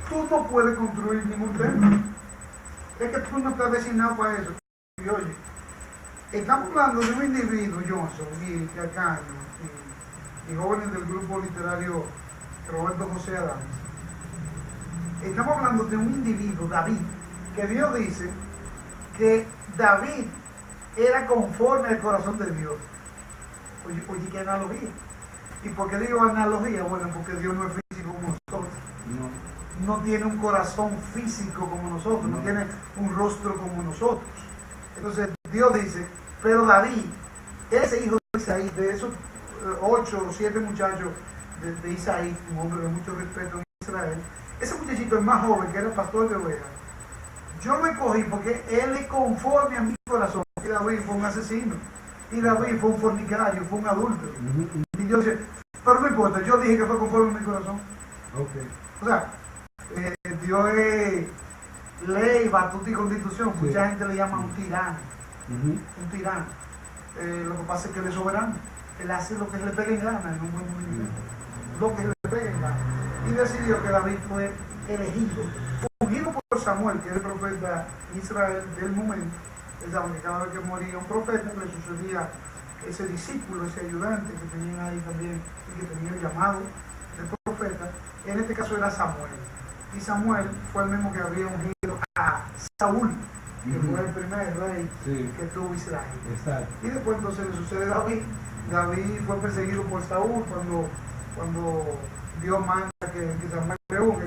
tú no puedes construir ningún templo. Es que tú no estás designado para eso. Y oye, estamos hablando de un individuo, Johnson y Cacaño, y jóvenes del grupo literario Roberto José Adams. Estamos hablando de un individuo, David, que Dios dice que David era conforme al corazón de Dios. Oye, qué analogía. ¿Y por qué digo analogía? Bueno, porque Dios no es físico como nosotros. No tiene un corazón físico como nosotros, no tiene un rostro como nosotros. Entonces Dios dice, pero David, ese hijo de Isaí, de esos 8 o 7 muchachos de Isaí, un hombre de mucho respeto en Israel, ese muchachito, el más joven, que era pastor de ovejas, yo lo escogí porque él es conforme a mi corazón. Y David fue un asesino, y David fue un fornicario, fue un adúltero. Y yo decía, pero no importa, yo dije que fue conforme a mi corazón. O sea, Dios es ley, batuta y constitución. Sí. Mucha gente le llama un tirano. Un tirano. Lo que pasa es que él es soberano. Él hace lo que le pegue en gana en un buen movimiento. Lo que le pegue en gana. Y decidió que David fue elegido, ungido por Samuel, que era el profeta de Israel del momento. Pensaban que cada vez que moría un profeta le sucedía ese discípulo, ese ayudante que tenían ahí también y que tenía el llamado del profeta. En este caso era Samuel. Y Samuel fue el mismo que había ungido a Saúl, que fue el primer rey que tuvo Israel. Exacto. Y después entonces le sucede a David. David fue perseguido por Saúl cuando Dios manda que Samuel le unge.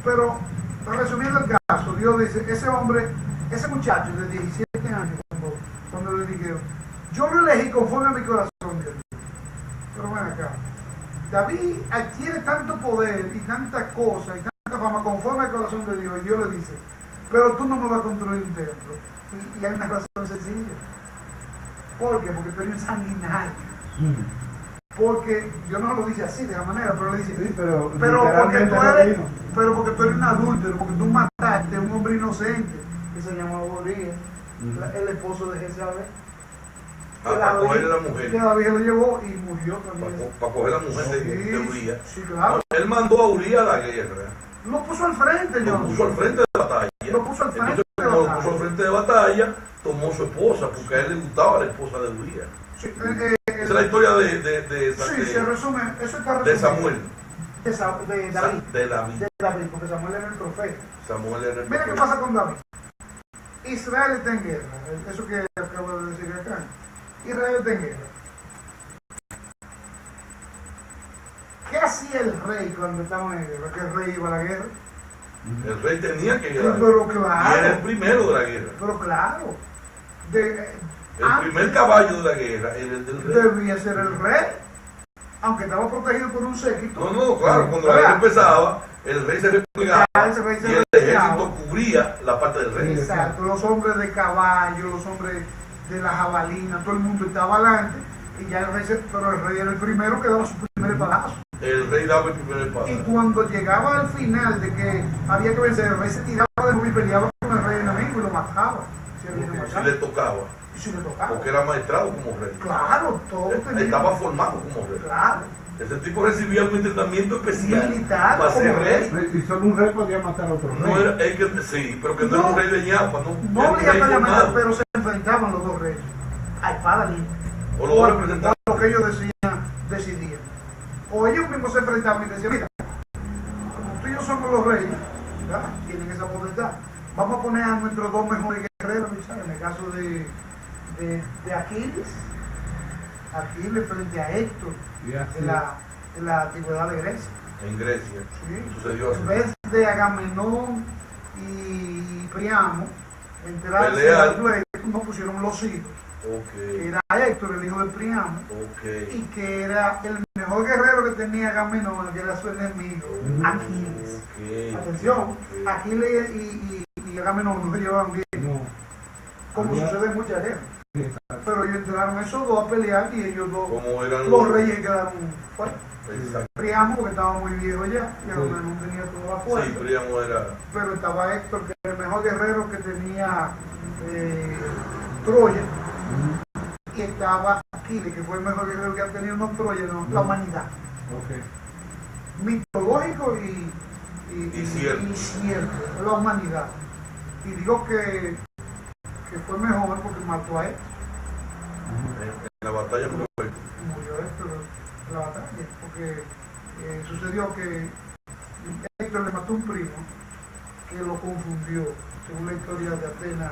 Pero resumiendo el caso, Dios dice, ese hombre, ese muchacho de 17 años, cuando le dijeron, yo lo elegí conforme a mi corazón, Dios. Pero ven acá, David adquiere tanto poder y tanta cosa y tanta fama conforme al corazón de Dios, y Dios le dice, pero tú no me vas a construir un templo. Y hay una razón sencilla. ¿Por qué? Porque tú eres un sanguinario. Porque Dios no lo dice así de esa manera, pero le dice, sí, pero porque tú eres un adúltero, porque tú mataste a un hombre inocente que se llamaba Urias, el esposo de Jezabel. Para coger a la mujer. Que David lo llevó y murió también. Para coger a la mujer de Urias. Sí, claro. Él mandó a Urias a la guerra. Lo puso al frente, Lo puso al frente de batalla. Lo puso al frente. Entonces, cuando lo puso al frente de batalla, tomó su esposa, porque a él le gustaba la esposa de Urias. Sí, esa es la historia se resume, eso está resumido. De Samuel. De David. De David, porque Samuel era el profeta. Samuel era el Mira qué pasa con David. Israel está en guerra. Eso que acabo de decir acá. Israel está en guerra. ¿Qué hacía el rey cuando estaban en guerra? ¿Que el rey iba a la guerra? El rey tenía que ir a la guerra. Pero claro. Y era el primero de la guerra. Pero claro. El primer caballo de la guerra era el del rey. Debía ser el rey. Aunque estaba protegido por un séquito. No, claro. Cuando la guerra empezaba, el rey se replegaba y el ejército cubría la parte del rey. Exacto. Los hombres de caballo, los hombres de la jabalina, todo el mundo estaba adelante. Y ya el rey, pero el rey era el primero que daba su primer palazo. El rey daba el primer palazo. Y cuando llegaba al final de que había que vencer, el rey se tiraba de nuevo y peleaba con el rey enemigo y lo mataba. Si le tocaba. Si le tocaba. Porque era maestrado como rey. Claro, todo tenía. Estaba formado como rey. Claro. Ese tipo recibía un entrenamiento especial militar para ser rey. Y solo un rey podía matar a otro rey. No era, sí, pero que no era un rey de ñapa, no obligatoriamente, pero se enfrentaban los dos reyes a espada limpia. O los dos representantes. Lo que ellos decidían. O ellos mismos se enfrentaban y decían, mira, como tú y yo somos los reyes, ¿verdad? Tienen esa potestad. Vamos a poner a nuestros dos mejores guerreros, ¿sabes? En el caso de Aquiles frente a Héctor, en la antigüedad de Grecia. En Grecia. Sí. Sucedió así. En vez de Agamenón y Priamo, enterarse del pleito, nos pusieron los hijos. Okay. Era Héctor, el hijo de Priamo, y que era el mejor guerrero que tenía Agamenón, que era su enemigo, Aquiles. Atención, Aquiles y Agamenón no se llevaban bien, como sucede en muchas guerras. Pero ellos entraron esos dos a pelear y ellos dos, los reyes quedaron fuertes. Priamo, porque estaba muy viejo ya, y Agamenón tenía toda la fuerza. Sí, Priamo era. Pero estaba Héctor, que era el mejor guerrero que tenía Troya. Y estaba Aquiles, que fue el mejor guerrero que ha tenido no Troya, la humanidad. Mitológico y y cierto, la humanidad. Y digo que fue mejor porque mató a él. En la batalla murió Héctor en la batalla, porque sucedió que Héctor le mató un primo que lo confundió, según la historia de Atenas,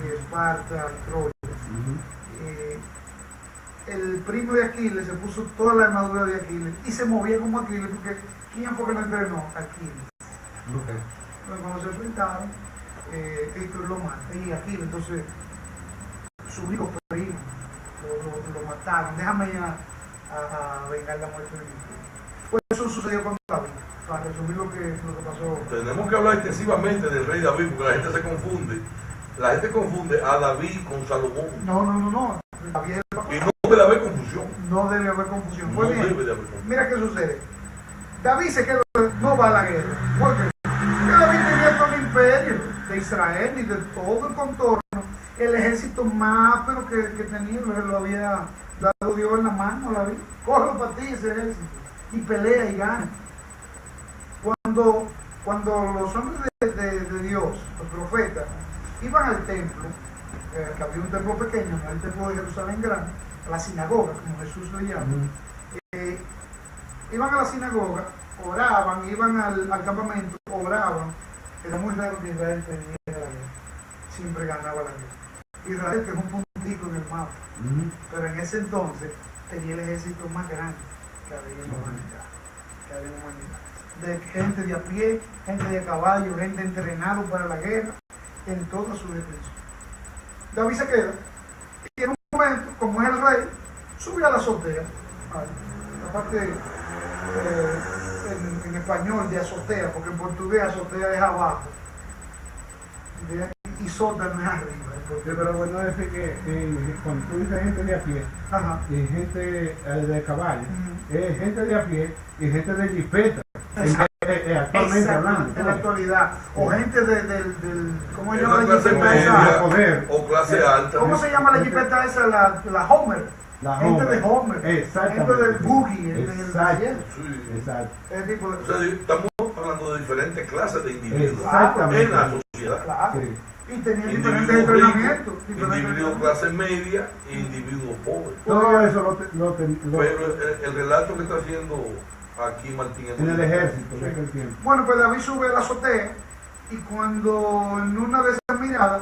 de Esparta, Troya. El primo de Aquiles se puso toda la armadura de Aquiles y se movía como Aquiles, porque ¿quién fue que lo entrenó? Aquiles. Pero cuando se enfrentaron, Héctor lo mata y Aquiles, entonces su único primo lo mataron. Déjame ir a vengar la muerte de mi primo. Pues eso sucedió con David, para resumir lo que pasó. Tenemos que hablar extensivamente del rey David porque la gente se confunde. La gente confunde a David con Salomón. No. David, y no debe haber confusión. No debe haber confusión. No Pues bien, debe de haber confusión. mira qué sucede. David se queda, no va a la guerra. ¿Por qué? Porque David tenía todo el imperio de Israel y de todo el contorno. El ejército más, pero que tenía, lo había dado Dios en la mano, David. Cógelo para ti ese ejército. Y pelea y gana. Cuando los hombres de Dios, los profetas, iban al templo, que había un templo pequeño, no el templo de Jerusalén grande, a la sinagoga, como Jesús le llama, iban a la sinagoga, oraban, iban al campamento, oraban. Era muy raro que Israel perdiera la guerra, siempre ganaba la guerra. Israel, que es un puntico en el mapa, pero en ese entonces tenía el ejército más grande que había en la humanidad. De gente de a pie, gente de a caballo, gente entrenada para la guerra, en toda su defensa. David se queda y en un momento, como es el rey, sube a la azotea. Aparte, en español de azotea, porque en portugués azotea es abajo y sótano es arriba. Pero bueno, decir que cuando tú dices gente de a pie, Ajá. y gente de caballo, es gente de a pie y gente de jipeta. Actualmente hablando. En la actualidad. O gente del ¿cómo se llama la clase jipeta media esa? o clase alta. ¿Cómo se llama la jipeta esa? La Homer. La gente Homer. de Homer. Exactamente. Gente del boogie, el Exacto. Sí. Exacto. ese tipo de O sea, estamos hablando de diferentes clases de individuos Exactamente. en la sociedad. Claro. Sí. Y tenían diferentes Individuos entrenamientos. ricos, individuos clase media e individuos pobres. Todo eso lo Pero el relato que está haciendo aquí Martín es en el muy ejército de aquel tiempo. Bueno, pues David sube a la azotea y cuando en una de esas miradas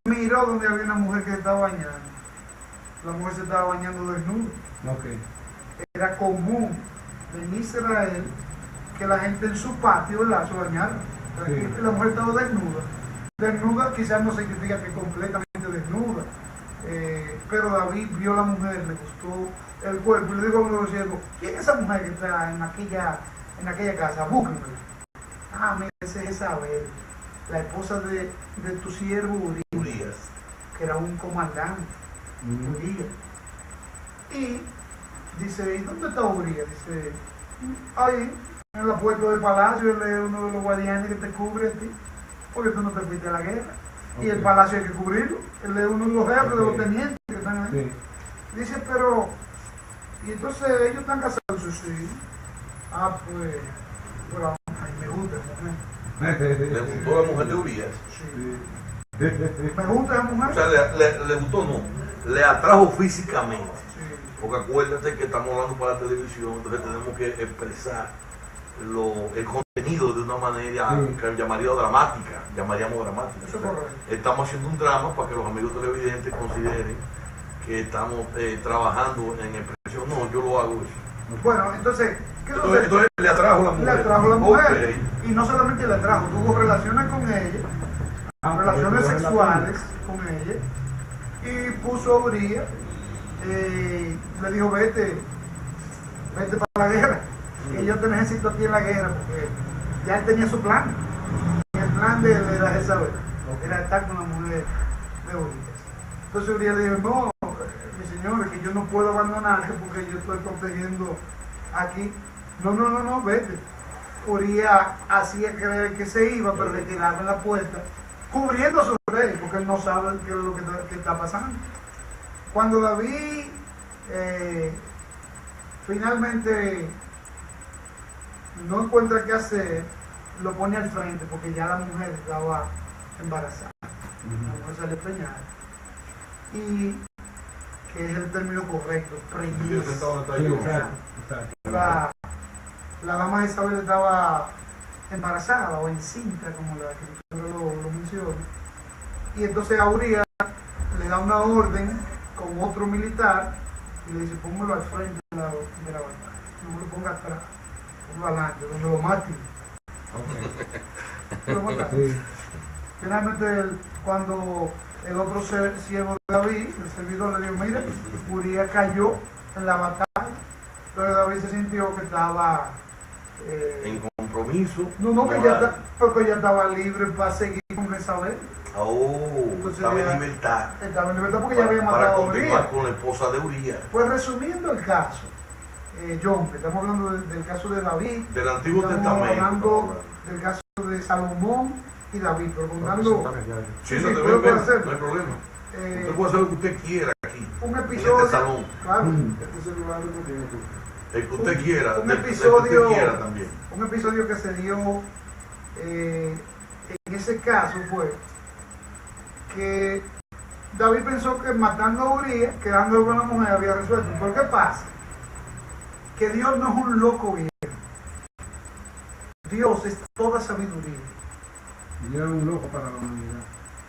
miró donde había una mujer que se estaba bañando. La mujer se estaba bañando desnuda. Okay. Era común en Israel que la gente en su patio, ¿verdad?, se bañara. Sí. La mujer estaba desnuda. Desnuda quizás no significa que completamente desnuda. Pero David vio a la mujer, le gustó el cuerpo y le dijo a uno de los siervos: ¿quién es esa mujer que está en aquella casa? Búsquenla. Ah, mira, esa es Isabel, la esposa de tu siervo Urias, que era un comandante. Urias. Y dice: ¿y dónde está Urias? Dice: ahí, en la puerta del palacio. Él es uno de los guardianes que te cubre a ti, porque tú no te fuiste a la guerra. Y el palacio hay que cubrirlo. Él es uno de los jefes, de los tenientes que están ahí. Sí. Dice: pero, y entonces ellos están casados. Sí. Ah, pues, bueno, a mí me gusta esa mujer. Le gustó la mujer de Urias. Sí. Me gusta esa mujer. O sea, le gustó, no, le atrajo físicamente. Sí. Porque acuérdate que estamos hablando para la televisión, entonces tenemos que expresar el contenido de una manera que llamaríamos dramática. Eso es correcto. Estamos haciendo un drama para que los amigos televidentes consideren que estamos trabajando en expresión. No, yo lo hago eso. Bueno, entonces, ¿qué Entonces le atrajo la mujer. Le atrajo la mujer. Okay. Y no solamente le atrajo, tuvo relaciones con ella, relaciones sexuales con ella, y puso a Urias, le dijo: vete para la guerra, que yo te necesito aquí en la guerra, porque ya él tenía su plan. Y el plan de él era Jezabel, era estar con la mujer de Urias. Entonces Urias le dijo: no, mi señor, es que yo no puedo abandonarte porque yo estoy protegiendo aquí. No, vete. Urias hacía creer que se iba, pero le tiraba en la puerta, cubriendo a su rey, porque él no sabe qué es lo que está pasando. Cuando David finalmente no encuentra qué hacer, lo pone al frente porque ya la mujer estaba embarazada. La mujer sale preñada. Y que es el término correcto, preñez. Sí, exacto. La dama Isabel estaba embarazada o encinta, como la escritura lo menciona. Y entonces a Urías le da una orden con otro militar y le dice, póngalo al frente de la batalla, no me lo ponga atrás, ponlo adelante, donde lo maten. ¿Lo mataron? Sí. Finalmente, cuando el otro siervo de David, el servidor, le dijo, mire, Urías cayó en la batalla, pero David se sintió que estaba en compromiso. No, porque ya estaba libre para seguir con Jezabel. Entonces, estaba en libertad. Estaba en libertad porque ya había matado a Urías. Para continuar con la esposa de Urías. Pues resumiendo el caso, John, que estamos hablando del caso de David. Del Antiguo Testamento. Estamos hablando del caso de Salomón y David, pero contando. Sí, no hay problema. Usted puede hacer lo que usted quiera aquí. Un episodio. En este salón. Claro. El que usted quiera. Un episodio. Que usted quiera también. Un episodio que se dio en ese caso fue que David pensó que matando a Urías, quedándolo con la mujer, había resuelto. ¿Por qué pasa? Que Dios no es un loco viejo. Dios es toda sabiduría. Y era un loco para la humanidad.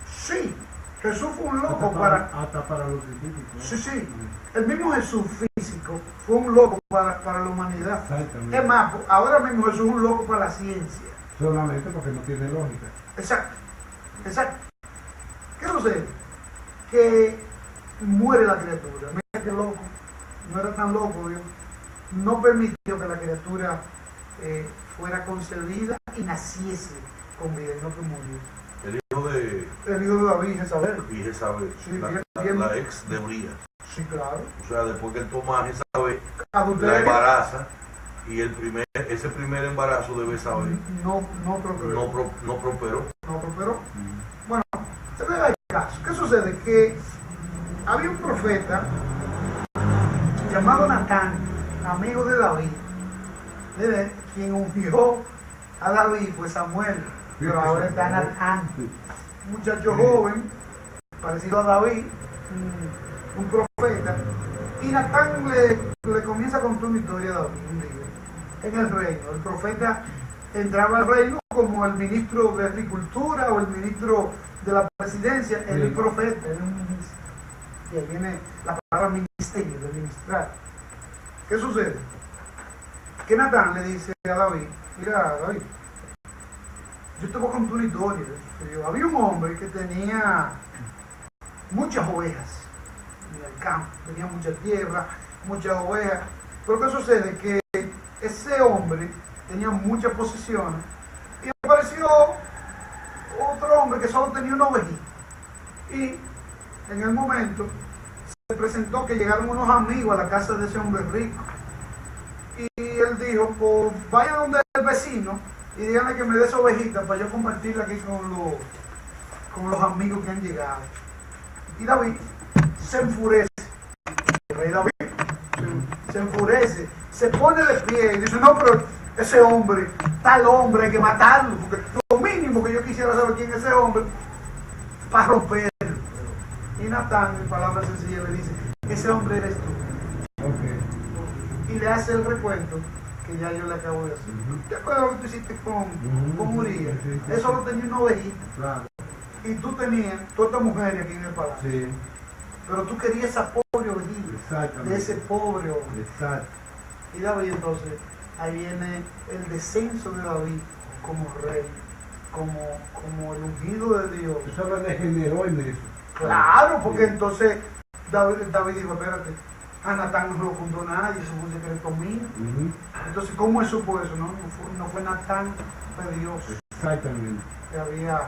Sí, Jesús fue un loco hasta para los científicos. Sí. El mismo Jesús físico fue un loco para la humanidad. Exactamente. Es más, ahora mismo Jesús es un loco para la ciencia. Solamente porque no tiene lógica. Exacto. ¿Qué sucede? Que muere la criatura. Mira qué loco. No era tan loco, Dios. No permitió que la criatura fuera concebida y naciese con vida, no que murió. El hijo de David, Jezabel. Y Jezabel, sí, la ex de Urías. Sí, claro. O sea, después que él toma a Jezabel, Adulterio. la embaraza, y ese primer embarazo de Jezabel no prosperó. No prosperó. Bueno, se ve el caso. ¿Qué sucede? Que había un profeta llamado Natán, amigo de David, quien ungió a David, pues Samuel, pero ahora está Natán, un muchacho joven, parecido a David, un profeta, y Natán le comienza a contar una historia a David un día, en el reino. El profeta entraba al reino como el ministro de Agricultura o el ministro de la presidencia, él es el profeta, él es un ministro. Y ahí viene la palabra ministerio, de ministrar. ¿Qué sucede? Que Natán le dice a David, mira David, yo te voy a contar una historia. Había un hombre que tenía muchas ovejas en el campo, tenía mucha tierra, muchas ovejas. Pero ¿qué sucede? Que ese hombre tenía muchas posesiones y apareció otro hombre que solo tenía una ovejita. Y en el momento se presentó que llegaron unos amigos a la casa de ese hombre rico. Y él dijo, pues vayan donde el vecino y díganle que me dé esa ovejita para yo compartirla aquí con los amigos que han llegado. Y David se enfurece. El rey David se enfurece, se pone de pie y dice, no, pero ese hombre, tal hombre hay que matarlo, porque lo mínimo que yo quisiera saber quién es ese hombre para romperlo. Y Natán, en palabras sencillas, le dice, ese hombre eres tú. Okay. Y le hace el recuento que ya yo le acabo de hacer. ¿Qué fue lo que tú hiciste con Urías? Él solo tenía una ovejita. Claro. Y tú tenías toda esta mujer aquí en el palacio. Sí. Pero tú querías esa pobre ovejita. De ese pobre hombre. Exacto. Y David, entonces, ahí viene el descenso de David como rey, como el ungido de Dios. Eso lo degeneró en eso. Claro, porque entonces David dijo, espérate, a Natán no se lo contó nadie, eso fue un secreto mío. Entonces, ¿cómo él supo eso? No fue Natán, fue Dios. Exactamente. Que había...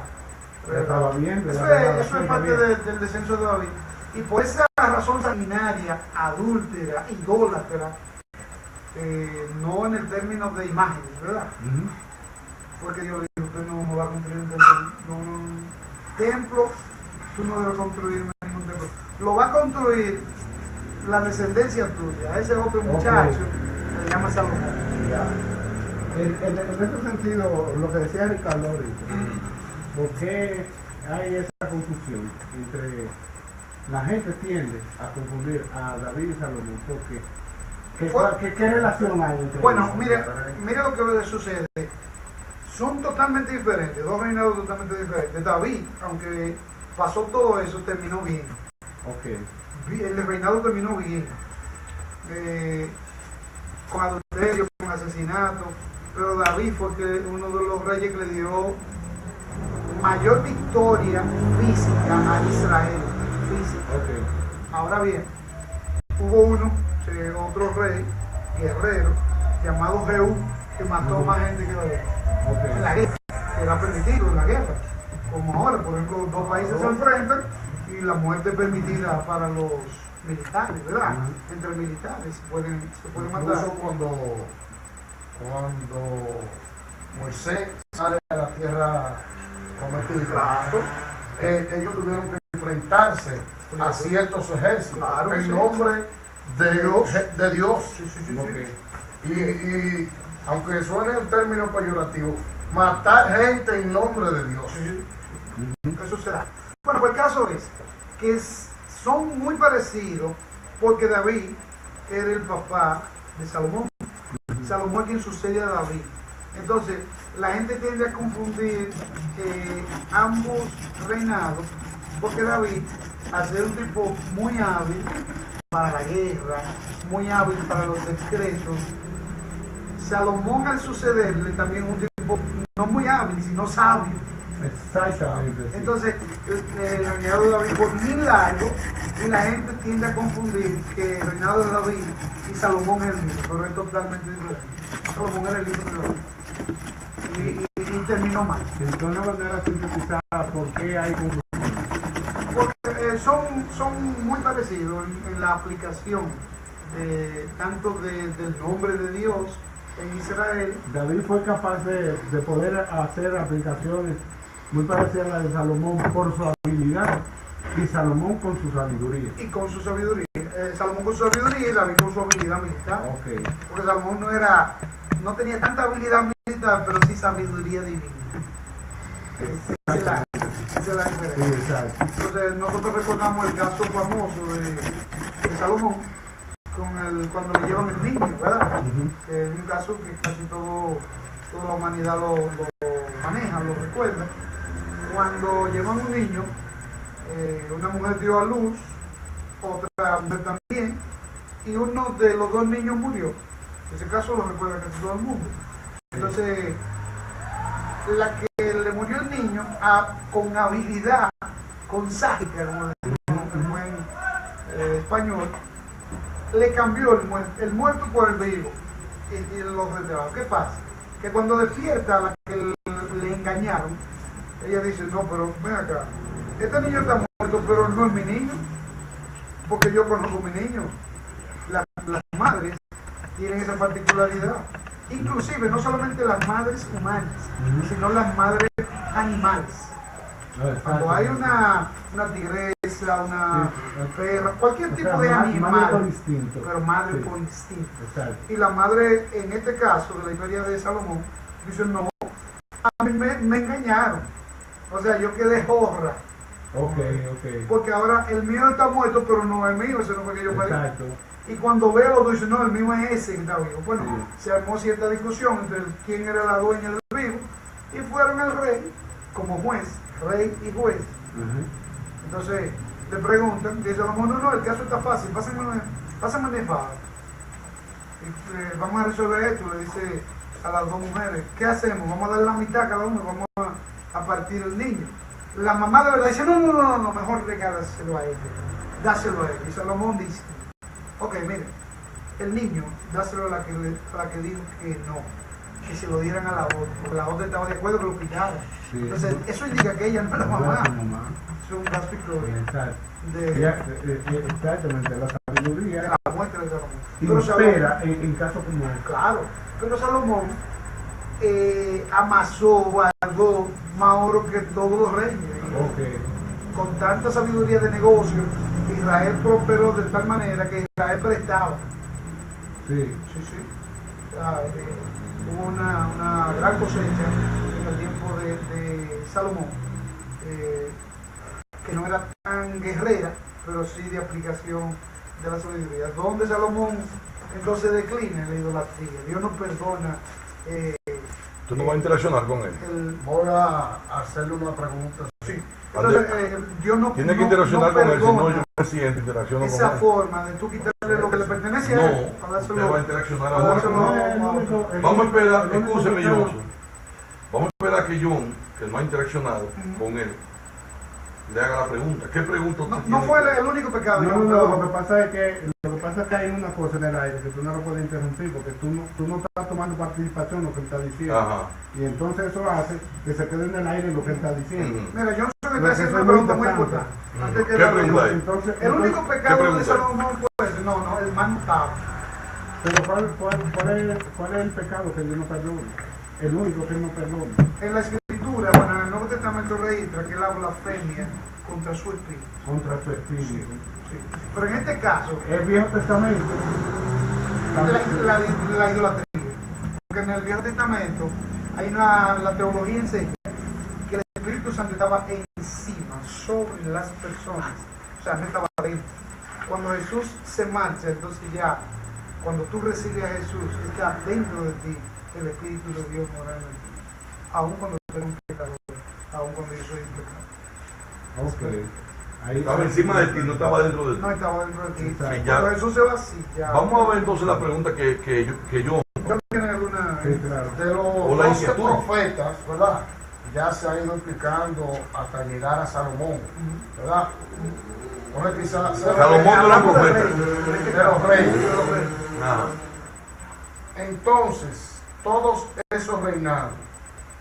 Estaba bien, eso es parte del descenso de David. Y por esa razón sanguinaria, adúltera, idólatra, no en el término de imágenes, ¿verdad? Fue que Dios dijo, usted no va a construir un templo, tú no debes construir ningún templo. Lo va a construir la descendencia tuya. A ese otro muchacho le llama Salomón. En ese sentido, lo que decía Ricardo ahorita, ¿por qué hay esa confusión entre la gente tiende a confundir a David y Salomón? Porque ¿qué relación hay entre Bueno, ellos? mira lo que sucede. Son totalmente diferentes, dos reinados totalmente diferentes. David, aunque pasó todo eso, terminó bien. Okay. El reinado terminó bien. Con adulterio, con asesinato. Pero David fue uno de los reyes que le dio mayor victoria física a Israel. Física. Okay. Ahora bien, hubo otro rey, guerrero, llamado Jehú, que mató más gente que David. Okay. En la guerra, que era permitido en la guerra. Como ahora, por ejemplo, dos países se enfrentan y la muerte es permitida para los militares, ¿verdad? Entre militares se pueden matar. Incluso cuando Moisés sale de la tierra prometida, Claro. ellos tuvieron que enfrentarse a ciertos ejércitos Claro, en sí. nombre de Dios. Sí, sí, sí, Okay. sí. Y aunque suene un término peyorativo, matar gente en nombre de Dios. Sí. Eso será. Bueno, pues el caso es que son muy parecidos porque David era el papá de Salomón. Salomón es quien sucede a David. Entonces, la gente tiende a confundir ambos reinados porque David, al ser un tipo muy hábil para la guerra, muy hábil para los decretos, Salomón al sucederle también es un tipo no muy hábil, sino sabio. Exactamente. Sí. Entonces, el reinado de David fue muy largo y la gente tiende a confundir que el reinado de David y Salomón es el mismo, pero es totalmente diferente. Salomón era el hijo de David y terminó mal. Entonces, de una manera sintetizada, ¿por qué hay confusión? Porque son muy parecidos en la aplicación tanto del nombre de Dios en Israel. David fue capaz de poder hacer aplicaciones muy parecidas a las de Salomón por su habilidad y Salomón con su sabiduría. Y con su sabiduría. Salomón con su sabiduría y David con su habilidad militar. Okay. Porque Salomón no tenía tanta habilidad militar, pero sí sabiduría divina. Esa es la Sí, diferencia. exacto. Entonces nosotros recordamos el caso famoso de Salomón cuando le llevan el niño, ¿verdad? Que es un caso que casi toda la humanidad lo maneja, lo recuerda. Cuando llevan un niño, una mujer dio a luz, otra mujer también, y uno de los dos niños murió. Ese caso lo recuerda casi todo el mundo. Entonces, la que le murió el niño con habilidad, con sádica, como decimos en buen español, le cambió el muerto por el vivo y los retirados. ¿Qué pasa? Que cuando despierta a la que le engañaron, ella dice, no, pero ven acá, este niño está muerto, pero no es mi niño, porque yo conozco a mi niño. Las madres tienen esa particularidad. Inclusive, no solamente las madres humanas, sino las madres animales. Cuando hay una tigresa, una perra, cualquier tipo de animal, madre por instinto. pero madre Sí. por instinto. Exacto. Y la madre, en este caso de la historia de Salomón, dice, no, a mí me engañaron. O sea, yo quedé jorra. Ok. Porque ahora el mío está muerto, pero no es mío, ese no fue que yo pedí. Exacto. Y cuando veo, dice, no, el mío es ese que está vivo. Bueno, Sí. se armó cierta discusión entre quién era la dueña del vivo, y fueron al rey como juez, rey y juez. Entonces le preguntan, dice Salomón, no, el caso está fácil, pásame mi espada. Vamos a resolver esto, le dice a las dos mujeres, ¿qué hacemos? Vamos a darle la mitad a cada uno, vamos a partir el niño. La mamá de verdad dice, no, mejor regálaselo a ella, dáselo a ella. Y Salomón dice, ok, miren, el niño, dáselo a la que dijo que no, que se lo dieran a la otra, porque la otra estaba de acuerdo que lo pillaran. Sí. Entonces, eso indica que ella no es la No mamá. es su mamá. Es un caso histórico Exacto. de Exactamente, la sabiduría la muerte de Salomón. Pero impera en casos como este. claro, pero Salomón amasó, guardó más oro que todos los reyes. Ok. Con tanta sabiduría de negocio, Israel prosperó de tal manera que Israel prestaba. Sí. Sí. Hubo una gran cosecha en el tiempo de Salomón, que no era tan guerrera, pero sí de aplicación de la sabiduría. Donde Salomón entonces declina en la idolatría. Dios no perdona. Tú no vas a interaccionar con él. Voy a hacerle una pregunta. Sí. Entonces, Dios no tiene que interaccionar con él, si no yo me siento interacciono con él. Esa forma de tú quitarle lo que le pertenece a él, No, usted va a interaccionar ahora. dárselo. Vamos a esperar, escúcheme, Johnson. Vamos a esperar que John, que no ha interaccionado con él, le haga la pregunta. ¿Qué pregunta usted No tiene? fue el único pecado. No, lo que pasa es que hay una cosa en el aire que tú no lo puedes interrumpir porque tú no estás tomando participación en lo que él está diciendo. Ajá. Y entonces eso hace que se quede en el aire lo que él está diciendo. Mira, yo no sé que Pero te haciendo eso una es muy pregunta muy importante. importante. Antes que ¿Qué la pregunta hay? Entonces, el único pecado de pregunta? Salomón fue ese. No, el man estaba. Pero ¿cuál es el pecado que Dios no perdona? El único que él no perdona. En la escritura, bueno, en el Nuevo Testamento registra que la blasfemia contra su espíritu. Contra su espíritu. Sí. Pero en este caso, El Viejo Testamento. la idolatría. Porque en el Viejo Testamento hay la teología enseña que el Espíritu Santo estaba encima, sobre las personas. O sea, no estaba dentro. Cuando Jesús se marcha, entonces ya, cuando tú recibes a Jesús, está dentro de ti el Espíritu de Dios morando en ti. Aún cuando tú eres un pecador, aún cuando yo soy un pecador. Ok. Ahí Estaba encima de ti, no estaba dentro de ti. No estaba dentro de ti. Sí, ya. Cuando Jesús se va así, ya. Vamos a ver entonces la pregunta que yo. ¿Ya tienen alguna? Sí, claro. De los O la 12 inquietud. profetas, ¿verdad? Ya se ha ido explicando hasta llegar a Salomón, ¿verdad? Ahora quizás Salomón no era profeta. de los reyes. Ajá. Entonces, todos esos reinados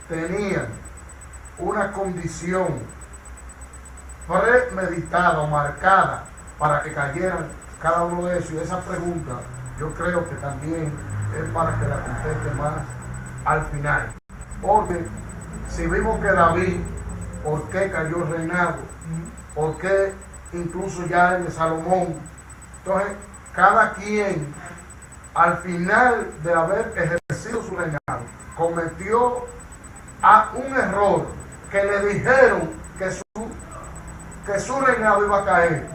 tenían una condición premeditada o marcada para que cayeran cada uno de ellos. Y esa pregunta yo creo que también es para que la conteste más al final. Porque si vimos que David, ¿por qué cayó el reinado? ¿Por qué incluso ya en Salomón? Entonces, cada quien al final de haber ejercido su reinado cometió un error que le dijeron que su reinado iba a caer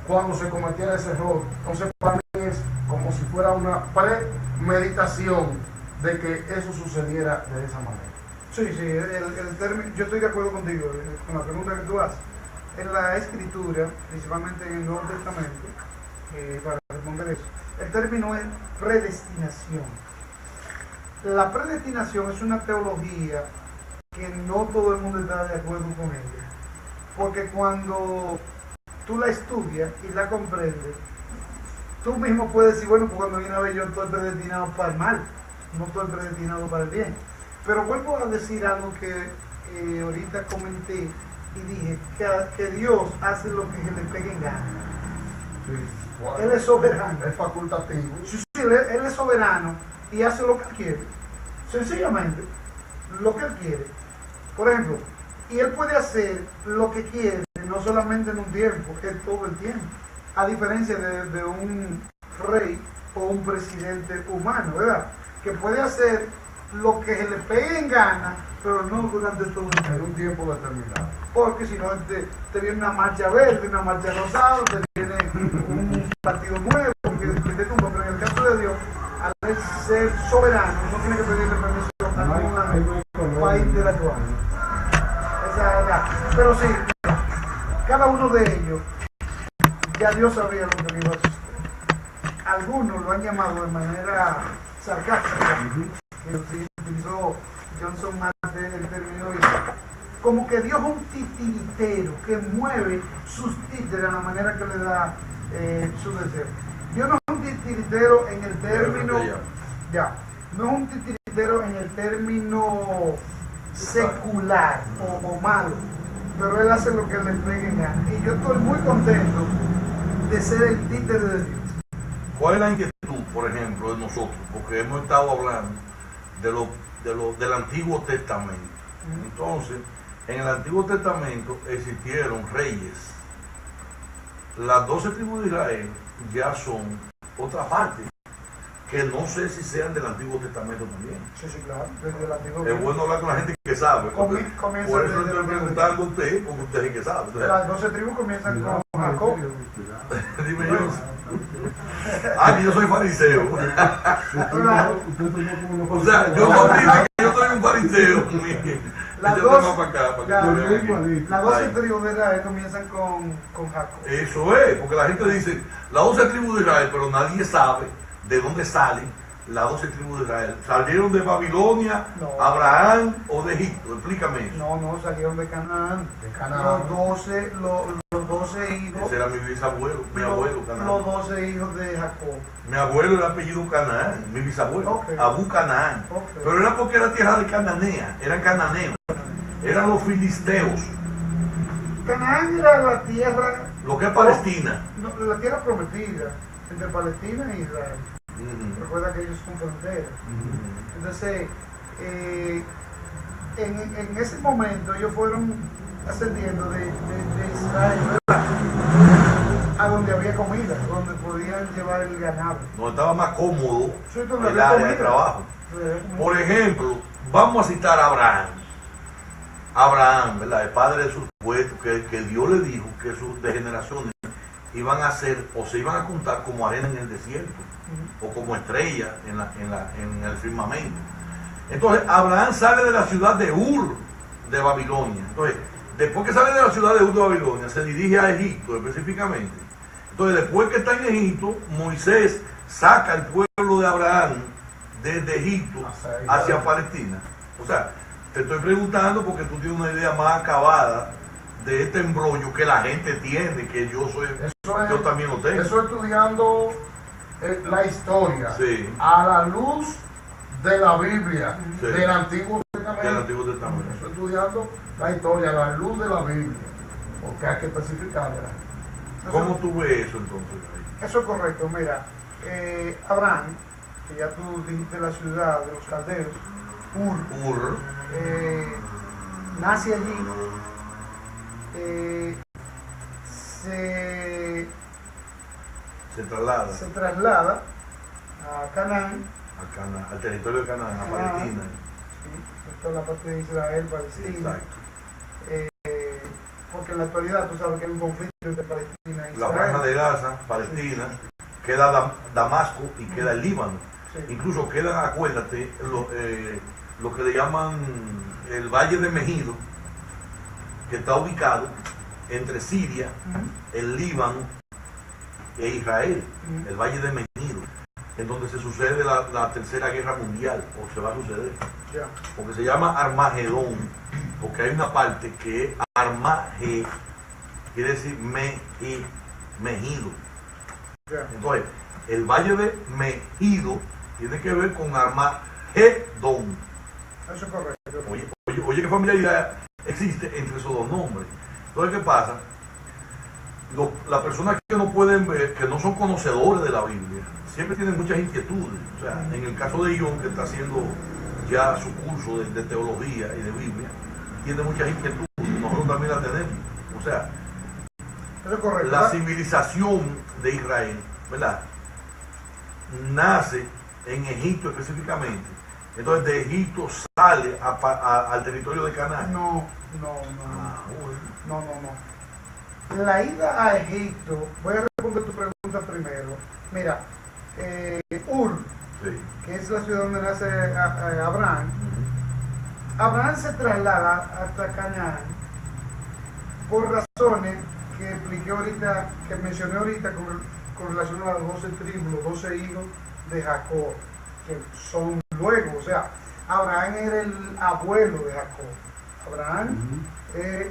cuando se cometiera ese error. Entonces para mí es como si fuera una premeditación de que eso sucediera de esa manera. Sí, el término, yo estoy de acuerdo contigo con la pregunta que tú haces. En la escritura, principalmente en el Nuevo Testamento, para responder eso, el término es predestinación. La predestinación es una teología que no todo el mundo está de acuerdo con ella. Porque cuando tú la estudias y la comprendes, tú mismo puedes decir, bueno, pues cuando viene a ver yo estoy predestinado para el mal, no estoy predestinado para el bien. Pero vuelvo a decir algo que ahorita comenté y dije, que Dios hace lo que se le pegue en gana. Sí. Él es soberano. Es facultativo. Sí, él es soberano y hace lo que él quiere. Sencillamente, lo que él quiere. Por ejemplo, y él puede hacer lo que quiere, no solamente en un tiempo, es todo el tiempo. A diferencia de un rey o un presidente humano, ¿verdad? Que puede hacer lo que se le pegue en gana, pero no durante todo el En tiempo. un tiempo determinado. Porque si no, te viene una marcha verde, una marcha rosada, te viene un partido nuevo que te tumba. Pero en el caso de Dios, al ser soberano, no tiene que pedirle permiso a ningún país de la actual. Pero sí, cada uno de ellos, ya Dios sabía lo que iba a suceder. Algunos lo han llamado de manera sarcástica, que utilizó Johnson Marte el término, como que Dios es un titiritero que mueve sus títeres a la manera que le da su deseo. Dios no es un titiritero en el término, no es un titiritero en el término secular o malo, pero él hace lo que le pegue en gana. Y yo estoy muy contento de ser el títere de Dios. ¿Cuál es la inquietud, por ejemplo, de nosotros? Porque hemos estado hablando del Antiguo Testamento. Entonces, en el Antiguo Testamento existieron reyes. Las 12 tribus de Israel ya son otra parte que no sé si sean del Antiguo Testamento también. Sí, sí, claro, desde el Antiguo. Es bueno hablar con la gente que sabe. Comienza Por eso desde estoy el preguntando a usted, porque usted es el que sabe. Entonces, Las 12 tribus comienzan con Jacob. dime yo. Ah, que yo soy fariseo. O sea, yo no digo que yo soy un fariseo. Las Yo dos- tengo para acá, para que ya, tú veas aquí. Las 12 Ay. tribus de Israel comienzan con Jacob. Eso es, porque la gente dice, las 12 tribus de Israel, pero nadie sabe de dónde salen las 12 tribus de Israel. ¿Salieron de Babilonia, No. Abraham o de Egipto? Explícame eso. No, salieron de Canaán. De Canaán. Los 12 hijos. Ese era mi bisabuelo, mi abuelo, Canaán. Los 12 hijos de Jacob. Mi abuelo era apellido Canaán, mi bisabuelo, Ok. Abu Canaán. Ok. Pero era porque era tierra de Cananea, eran cananeos, eran los filisteos, Canaán era la tierra. lo que es Palestina. No, la tierra prometida entre Palestina e Israel. Ujú. Recuerda que ellos son fronteras. Entonces, en ese momento ellos fueron ascendiendo de Israel, ¿verdad? A donde había comida, donde podían llevar el ganado. No estaba más cómodo Sí, donde el había área de comida. trabajo. Eh, Por ejemplo, vamos a citar a Abraham. Abraham, ¿verdad? El padre de sus puestos, que Dios le dijo que sus generaciones iban a ser o se iban a contar como arena en el desierto o como estrella en el firmamento. Entonces, Abraham sale de la ciudad de Ur de Babilonia. Entonces, después que sale de la ciudad de Ur de Babilonia, se dirige a Egipto específicamente. Entonces, después que está en Egipto, Moisés saca al pueblo de Abraham desde Egipto hacia Palestina. O sea, te estoy preguntando porque tú tienes una idea más acabada de este embrollo que la gente tiene, que yo soy, yo también lo tengo. Eso estudiando la historia Sí. a la luz de la Biblia, Sí. del Antiguo Testamento. Del Antiguo Testamento. Estoy estudiando la historia a la luz de la Biblia, porque hay que especificarla. ¿Cómo tú ves eso entonces? Eso es correcto. Mira, Abraham, que ya tú dijiste la ciudad de los caldeos, Ur, nace allí, se traslada se traslada a Canaán, al territorio de Canaán, a Palestina. ¿sí? Esto es la parte de Israel, Palestina. Exacto. Porque en la actualidad tú sabes que hay un conflicto entre Palestina e La Israel. franja de Gaza, Palestina, queda Damasco y queda el Líbano. Sí. Incluso queda, acuérdate, lo que le llaman el Valle de Megido, que está ubicado entre Siria, el Líbano e Israel, el Valle de Megido, en donde se sucede la Tercera Guerra Mundial, o se va a suceder, Ya. porque se llama Armagedón, porque hay una parte que es Armage, quiere decir Megido. Ya. Entonces, el Valle de Megido tiene que ver con Armagedón. Eso es correcto. Oye, qué familiaridad existe entre esos dos nombres. Entonces, ¿qué pasa? Las personas que no pueden ver, que no son conocedores de la Biblia, siempre tienen muchas inquietudes. O sea, en el caso de Ion, que está haciendo ya su curso de teología y de Biblia, tiene muchas inquietudes. Nosotros también la tenemos. O sea, Eso es correcto. la civilización de Israel, ¿verdad? Nace en Egipto específicamente. Entonces de Egipto sale al territorio de Canaán. No. Ah, bueno. No. La ida a Egipto, voy a responder tu pregunta primero. Mira, Ur, Sí. que es la ciudad donde nace Abraham, Abraham se traslada hasta Canaán por razones que expliqué ahorita, que mencioné ahorita con relación a las 12 tribus, los 12 hijos de Jacob, que son luego, o sea, Abraham era el abuelo de Jacob. Abraham es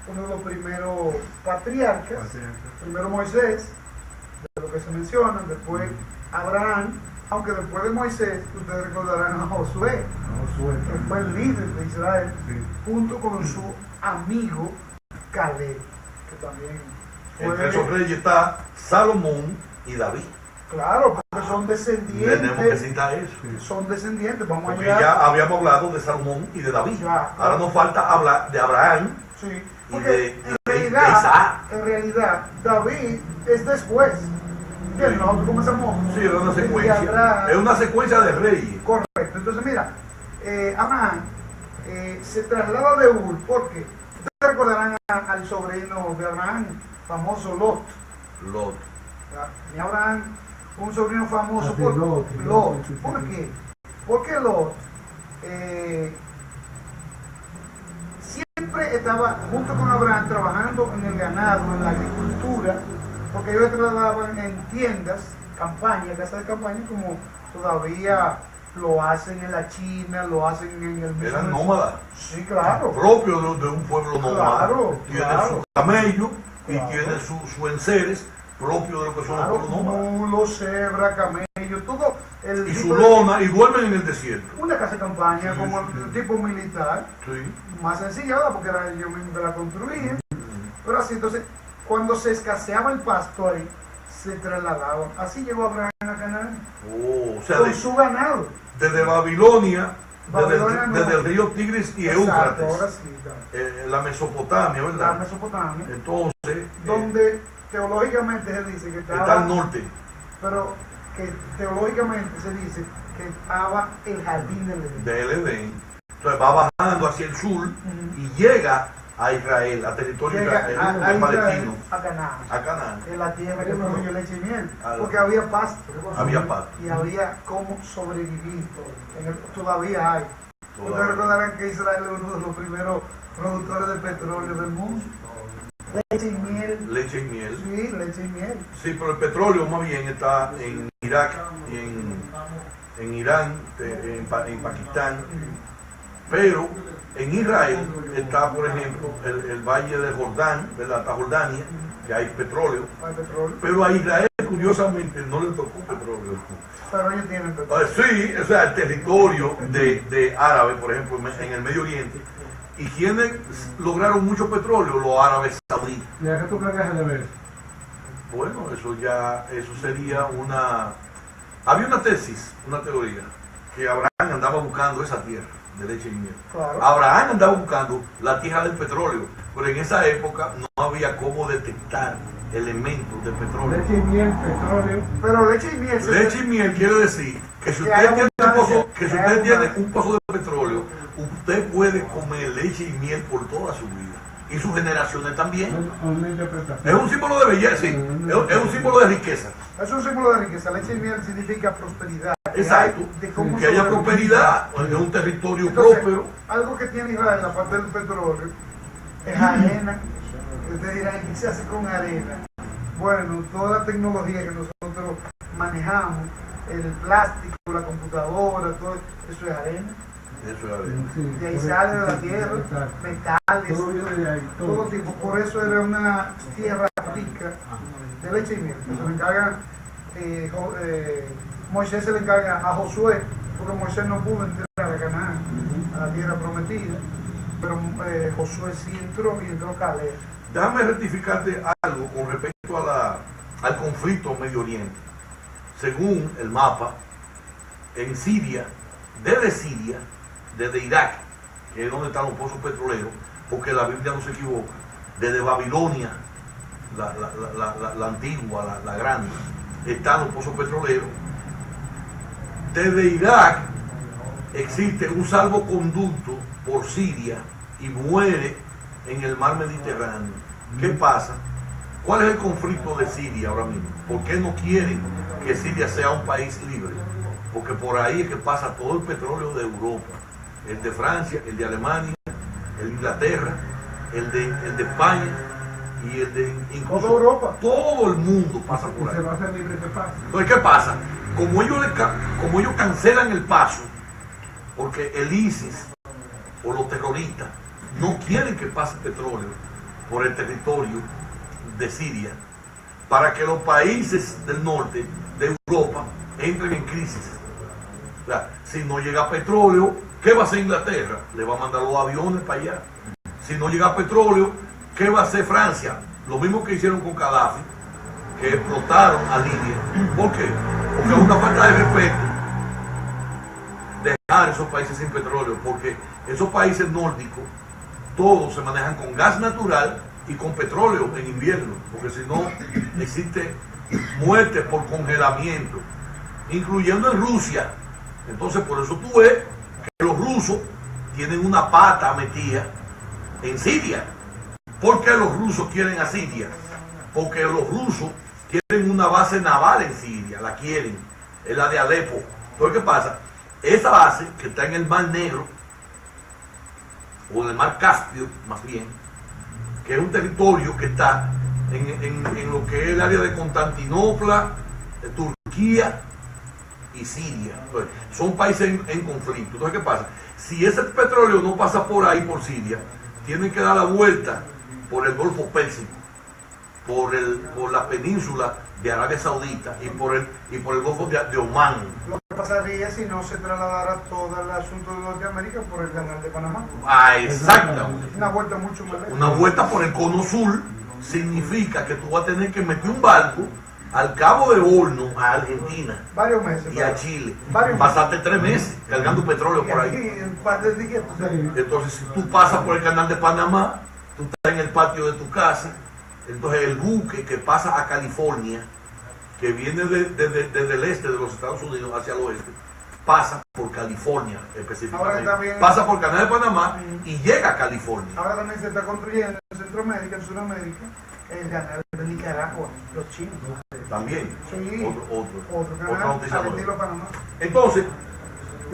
uno de los primeros patriarcas, primero Moisés, de lo que se menciona, después Abraham, aunque después de Moisés, ustedes recordarán a Josué, que fue el líder de Israel, junto con su amigo Caleb, que también Entre esos fue, reyes está Salomón y David. claro, porque son descendientes, Tenemos que citar eso. vamos a Porque llegar, ya habíamos hablado de Salomón y de David. Ya. Ahora nos falta hablar de Abraham. sí, y porque de en Isaac. realidad David es después, ¿Entiendes? Nosotros comenzamos Sí, era una desde secuencia. atrás. Es una secuencia de reyes. Correcto. Entonces, mira, Abraham se traslada de Ur porque ustedes recordarán al sobrino de Abraham, famoso Lot. Lot. Tenía Abraham un sobrino famoso Así, por Lot. ¿Por qué? Porque Lot siempre estaba junto con Abraham trabajando en el ganado, en la agricultura, porque ellos trasladaban en tiendas, campañas, casas de campaña, como todavía lo hacen en la China, lo hacen en el mismo... Eran nómadas. Sí, claro. Propio de un pueblo nómada. Claro, Tiene claro. su camello y Claro. tiene su enseres propio de lo que son Claro, los pueblos nómadas. mulo, cebra, camello, todo el Y tipo su de- lona, y duermen en el desierto. Una casa de campaña Sí, como sí. el tipo militar, Sí. más sencilla, ¿verdad? Porque era ellos mismos que la construían. Pero así, entonces, cuando se escaseaba el pasto ahí, se trasladaban. Así llegó Abraham a Canaán, Oh, o sea, con su ganado. desde Babilonia, Babilonia no. desde el río Tigris y Exacto, ahora Éufrates, sí, claro. la Mesopotamia, La ¿verdad? Mesopotamia, Entonces, donde teológicamente se dice que estaba, está al norte. pero que teológicamente se dice que estaba el jardín del Edén. Del Edén. Entonces va bajando hacia el sur y llega a Israel, a territorio Llega a Israel, palestino, a Canaán. a Canaán. En la tierra que fluye leche y miel, Ah, porque había pasto. Había pasto. Y había cómo sobrevivir. Todavía hay. Todavía. Ustedes recordarán que Israel es uno de los primeros productores de petróleo del mundo. Leche y miel. Leche y miel. Sí, leche y miel. Sí, pero el petróleo más bien está en Irak y en Irán, en Pakistán. Pero en Israel está, por ejemplo, el valle de Jordán, ¿verdad? Está Jordania, que hay petróleo. Hay petróleo. Pero a Israel, curiosamente, no le tocó petróleo. Pero ellos tienen petróleo. Sí, o sea, el territorio de árabes, por ejemplo, en el Medio Oriente. ¿Y quiénes lograron mucho petróleo? Los árabes saudíes. ¿Y a qué tú crees que se debe? Bueno, eso sería una... Había una tesis, una teoría, que Abraham andaba buscando esa tierra de leche y miel. Claro. Abraham andaba buscando la tierra del petróleo, pero en esa época no había cómo detectar elementos de petróleo. Leche y miel, petróleo. Pero leche y miel. Leche y miel quiere decir que si Que hay usted tiene abundancia, que si que hay usted tiene abundancia. un pozo de petróleo, usted puede comer leche y miel por toda su vida. Y sus generaciones también. Una interpretación. Es un símbolo de belleza, sí. Es un símbolo de riqueza. Es un símbolo de riqueza. Leche y miel significa prosperidad. Que Exacto. hay de cómo Que haya sobrevivir. prosperidad en un territorio Entonces, próspero. algo que tiene Israel, la parte del petróleo, es arena. Ustedes dirán, ¿qué se hace con arena? Bueno, toda la tecnología que nosotros manejamos, el plástico, la computadora, todo eso es arena. Eso es arena. Sí, De ahí correcto. sale de la tierra, Exacto. metales, Todo viene de ahí, todo todo. tipo. Por eso era una tierra rica de leche y miel. Se le encarga, Moisés se le encarga a Josué, porque Moisés no pudo entrar a Canaán, a la tierra prometida, pero Josué sí entró y entró Caleb. Déjame rectificarte algo con respecto al conflicto en Medio Oriente. Según el mapa, en Siria, desde Irak, que es donde están los pozos petroleros, porque la Biblia no se equivoca, desde Babilonia, la antigua, la grande, están los pozos petroleros. Desde Irak existe un salvoconducto por Siria y muere en el mar Mediterráneo. ¿Qué pasa? ¿Cuál es el conflicto de Siria ahora mismo? ¿Por qué no quieren que Siria sea un país libre? Porque por ahí es que pasa todo el petróleo de Europa. El de Francia, el de Alemania, el de Inglaterra, el de España y el de incluso Toda Europa. Todo el mundo pasa Y por se ahí. va a hacer libre, ¿qué pasa? Entonces, ¿qué pasa? Como ellos cancelan el paso, porque el ISIS o los terroristas no quieren que pase petróleo por el territorio de Siria, para que los países del norte de Europa entren en crisis. O sea, si no llega petróleo, ¿qué va a hacer Inglaterra? Le va a mandar los aviones para allá. Si no llega petróleo, ¿qué va a hacer Francia? Lo mismo que hicieron con Gaddafi, que explotaron a Libia. ¿Por qué? Porque es una falta de respeto dejar esos países sin petróleo, porque esos países nórdicos todos se manejan con gas natural y con petróleo en invierno, porque si no existe muertes por congelamiento, incluyendo en Rusia. Entonces, por eso tú ves que los rusos tienen una pata metida en Siria. ¿Por qué los rusos quieren a Siria? Porque los rusos quieren una base naval en Siria, la quieren, es la de Alepo. Entonces, ¿qué pasa? Esa base que está en el Mar Negro, o en el Mar Caspio, más bien, que es un territorio que está en lo que es el área de Constantinopla, de Turquía y Siria. Entonces, son países en conflicto. Entonces, ¿qué pasa? Si ese petróleo no pasa por ahí, por Siria, tienen que dar la vuelta por el Golfo Pérsico, por la península de Arabia Saudita y por el Golfo de Omán. Lo que pasaría si no se trasladara todo el asunto de Norteamérica por el canal de Panamá. Ah, exactamente. Una vuelta mucho más lejos. Una vuelta por el cono sur significa que tú vas a tener que meter un barco al Cabo de Horno, a Argentina Varios meses. y a Chile. Varios Pasaste 3 meses cargando petróleo Y por aquí, ahí. en un par de días, tú sabes. Entonces, si tú pasas por el canal de Panamá, tú estás en el patio de tu casa. Entonces, el buque que pasa a California, que viene desde el este de los Estados Unidos hacia el oeste, pasa por California específicamente. También, pasa por el canal de Panamá y llega a California. ahora también se está construyendo en Centroamérica, en Sudamérica, el canal de Nicaragua, los chinos. También. Sí. Otro Otra canal noticia al nueva. estilo Panamá. Entonces,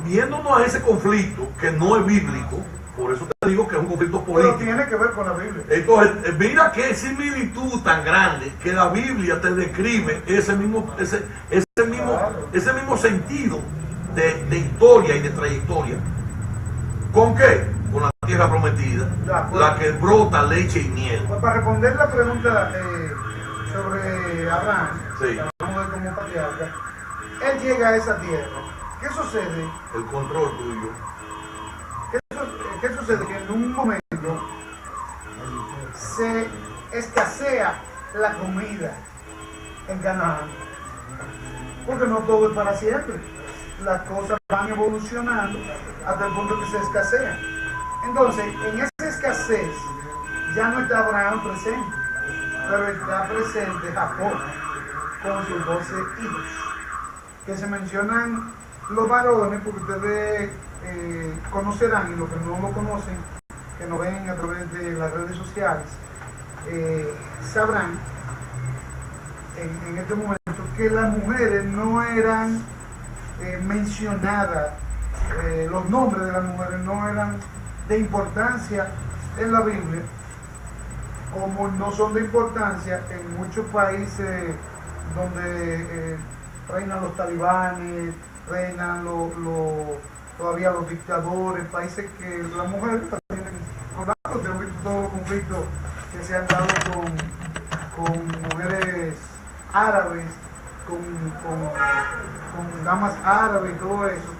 viéndonos a ese conflicto que no es bíblico, por eso te digo que es un conflicto Pero político. tiene que ver con la Biblia. Entonces, mira qué similitud tan grande que la Biblia te describe ese mismo sentido de historia y de trayectoria. ¿Con qué? Con la tierra prometida, la que brota leche y miel. Pues para responder la pregunta sobre Abraham, Sí. hablamos de como patriarca, él llega a esa tierra. ¿Qué sucede? El control tuyo. ¿Qué sucede? Que en un momento se escasea la comida en Canaán, porque no todo es para siempre. Las cosas van evolucionando hasta el punto que se escasea. Entonces, en esa escasez ya no está Abraham presente, pero está presente Jacob con sus 12 hijos, que se mencionan los varones, porque ustedes conocerán, y los que no lo conocen, que nos ven a través de las redes sociales, sabrán en este momento que las mujeres no eran mencionadas, los nombres de las mujeres no eran de importancia en la Biblia, como no son de importancia en muchos países donde reinan los talibanes, reinan todavía los dictadores, países que las mujeres tienen contacto. Tenemos visto todos los conflictos que se han dado con mujeres árabes, con damas árabes y todo eso.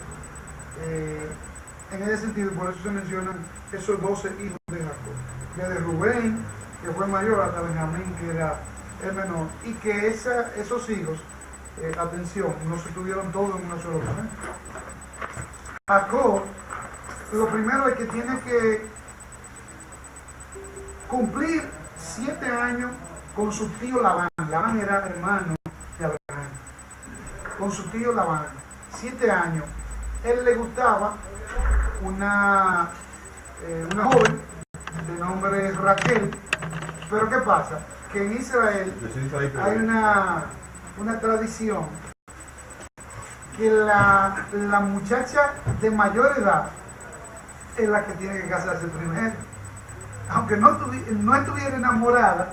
En ese sentido, por eso se mencionan esos 12 hijos de Jacob, desde Rubén, que fue mayor, hasta Benjamín, que era el menor, y que esos hijos, atención, no se tuvieron todos en una sola mujer. Jacob, lo primero es que tiene que cumplir 7 años con su tío Labán. Labán era hermano de Abraham. Con su tío Labán, 7 años. Él le gustaba una joven de nombre Raquel. Pero ¿qué pasa? Que en Israel hay una tradición que la muchacha de mayor edad es la que tiene que casarse primero. Aunque no estuviera enamorada,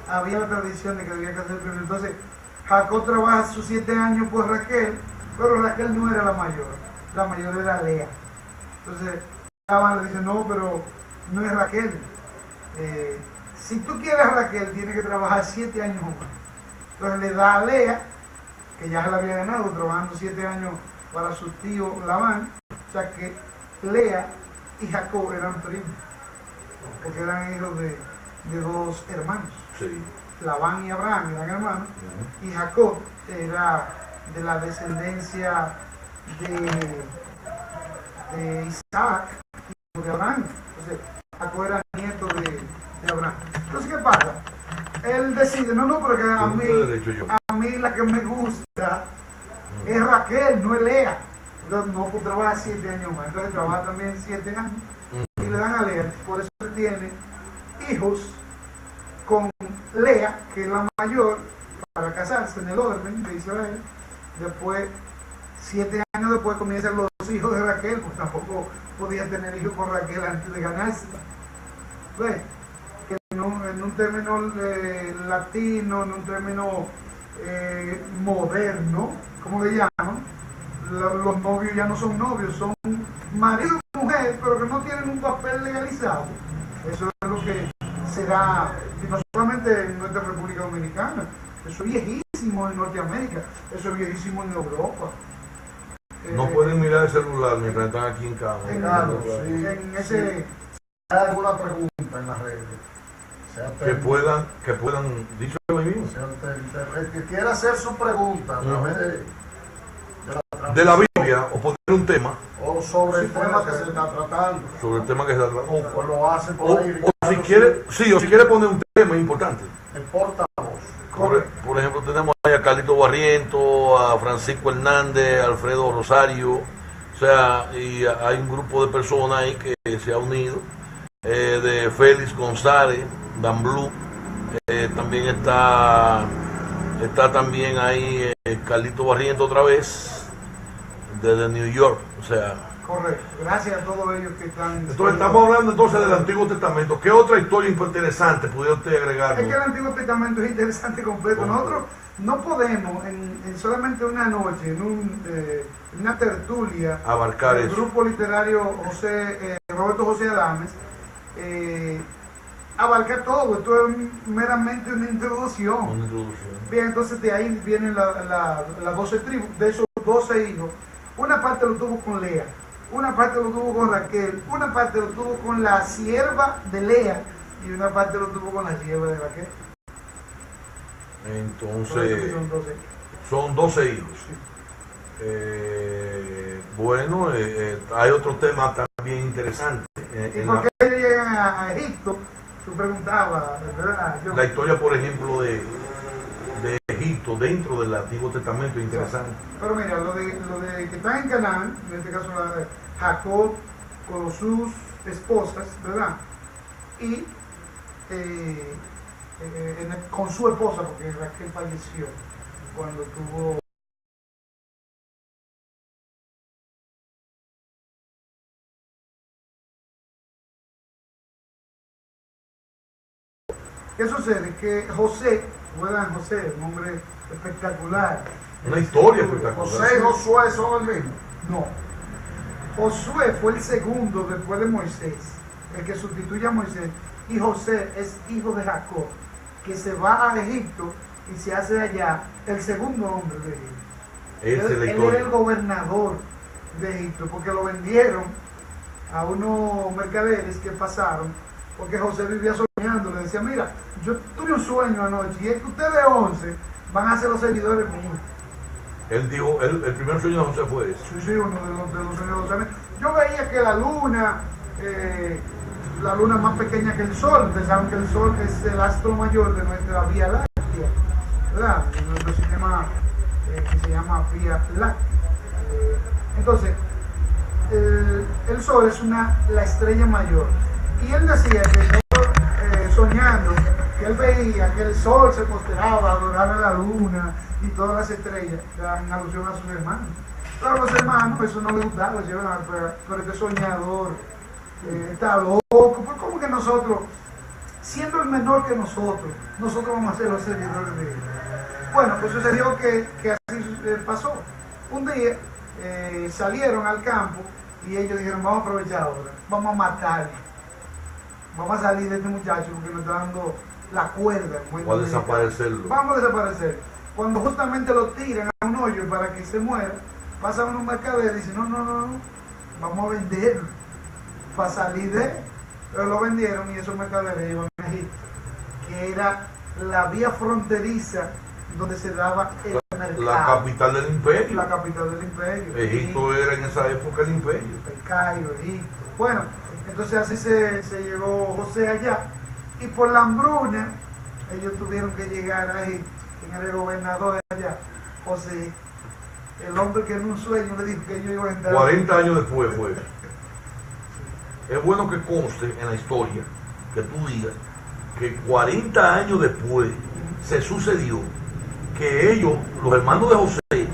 había la tradición de que debía casarse primero. Entonces, Jacob trabaja sus 7 años por Raquel, pero Raquel no era la mayor era Lea. Entonces, Labán le dice, no, pero no es Raquel. Si tú quieres a Raquel, tienes que trabajar 7 años más. Entonces le da a Lea, que ya se la había ganado, trabajando 7 años para su tío Labán. O sea que Lea y Jacob eran primos, porque eran hijos de 2 hermanos. Sí. Labán y Abraham eran hermanos, y Jacob era de la descendencia de Isaac y de Abraham. Entonces, Jacob era nieto de Abraham. Entonces, ¿qué pasa? Él decide, no, porque a a mí la que me gusta es Raquel, no es Lea. Entonces no puede trabajar 7 años más, entonces trabaja también 7 años y le dan a Lea. Por eso tiene hijos con Lea, que es la mayor, para casarse en el orden de Israel. Después, 7 años después, comienzan los hijos de Raquel, pues tampoco podía tener hijos con Raquel antes de ganársela. ¿Ves? Que en un término latino, en un término moderno, ¿cómo le llaman? Los novios ya no son novios, son marido y mujer, pero que no tienen un papel legalizado. Eso es lo que se da, y no solamente en nuestra República Dominicana, eso es viejísimo en Norteamérica, eso es viejísimo en Europa. No pueden mirar el celular mientras están aquí en casa. En ese... ¿Hay alguna pregunta en las redes? Que puedan, dicho lo mismo. El que quiera hacer su pregunta a través de la Biblia, o poner un tema, o sobre el tema que se está tratando, sobre el tema que se está tratando. o lo hace por ahí. O si quiere poner un tema importante. El portavoz. Por ejemplo, tenemos ahí a Carlito Barriento, a Francisco Hernández, a Alfredo Rosario, o sea, y hay un grupo de personas ahí que se ha unido, de Félix González, Dan Blue, también está también ahí Carlito Barriento otra vez, desde New York, o sea. Correcto, gracias a todos ellos que están... Entonces estamos hablando entonces del Antiguo Testamento. ¿Qué otra historia interesante pudiera usted agregar? Es que el Antiguo Testamento es interesante completo. Nosotros no podemos en solamente una noche, en una tertulia, abarcar el eso. grupo literario Roberto José Adames, abarcar todo. Esto es meramente una introducción. Bien, entonces de ahí vienen las 12 tribus, de esos 12 hijos. Una parte lo tuvo con Lea, una parte lo tuvo con Raquel, una parte lo tuvo con la sierva de Lea y una parte lo tuvo con la sierva de Raquel. Entonces, son 12 hijos. Bueno, hay otro tema también interesante. ¿Y por qué ellos llegan a Egipto? Tú preguntabas, ¿verdad? La historia, por ejemplo, de Egipto dentro del Antiguo Testamento es interesante. Pero mira, lo de que están en Canaán, en este caso Jacob con sus esposas, ¿verdad? Y con su esposa, porque Raquel falleció cuando tuvo... ¿Qué sucede? Que José, ¿verdad? José, un hombre espectacular. Una historia espectacular. José y Josué son el mismo. No. Josué fue el segundo después de Moisés, el que sustituye a Moisés. Y José es hijo de Jacob, que se va a Egipto y se hace allá el segundo hombre de Egipto. Él era el gobernador de Egipto, porque lo vendieron a unos mercaderes que pasaron, porque José vivía soñando. Le decía, mira, yo tuve un sueño anoche y es que ustedes 11 van a ser los seguidores míos. Él dijo, el primer sueño de José fue eso. Sí, uno de los sueños de José. Yo veía que la luna más pequeña que el sol. Ustedes saben que el sol es el astro mayor de nuestra Vía Láctea, ¿verdad? Nuestro sistema que se llama Vía Láctea. Entonces, el sol es la estrella mayor. Y él decía que soñando, que él veía que el sol se posteraba, adoraba la luna y todas las estrellas, en alusión a sus hermanos. Pero a los hermanos eso no les gustaba, pero este soñador está loco. Pues como que nosotros, siendo el menor que nosotros vamos a ser los seguidores de él. Bueno, pues sucedió que así pasó. Un día salieron al campo y ellos dijeron, vamos a aprovechar ahora, vamos a matarle. Vamos a salir de este muchacho porque nos está dando la cuerda. Vamos a desaparecerlo. Vamos a desaparecer. Cuando justamente lo tiran a un hoyo para que se muera, pasan unos mercaderes y dicen, no, vamos a venderlo para salir de él. Pero lo vendieron y esos mercaderes iban a Egipto, que era la vía fronteriza donde se daba el mercado. La capital del imperio. La capital del imperio. Egipto era en esa época el imperio. El Cairo, Egipto. Bueno, entonces así se llegó José allá. Y por la hambruna, ellos tuvieron que llegar a Egipto. quien era el gobernador de allá, José, el hombre que en un sueño le dijo que yo iba a entrar. 40 años después fue. Es bueno que conste en la historia que tú digas que 40 años después se sucedió que ellos, los hermanos de José,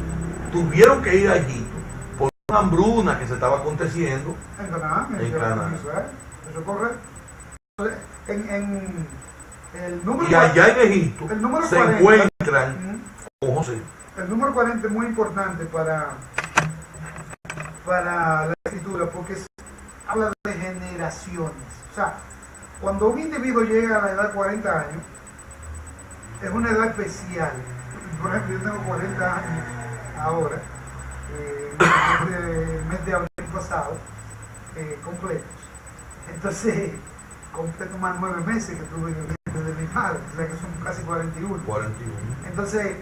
tuvieron que ir a Egipto por una hambruna que se estaba aconteciendo En Canaán, en Canaán. Israel. Eso es correcto. Entonces, en el número Y allá en Egipto el número se 40, encuentran con José. el número 40 es muy importante para la escritura porque habla de generaciones. O sea, cuando un individuo llega a la edad de 40 años, es una edad especial. Por ejemplo, yo tengo 40 años ahora, el mes de abril pasado, completos. Entonces, completo más 9 meses que tuve desde mi madre, o sea que son casi 41. 41. Entonces,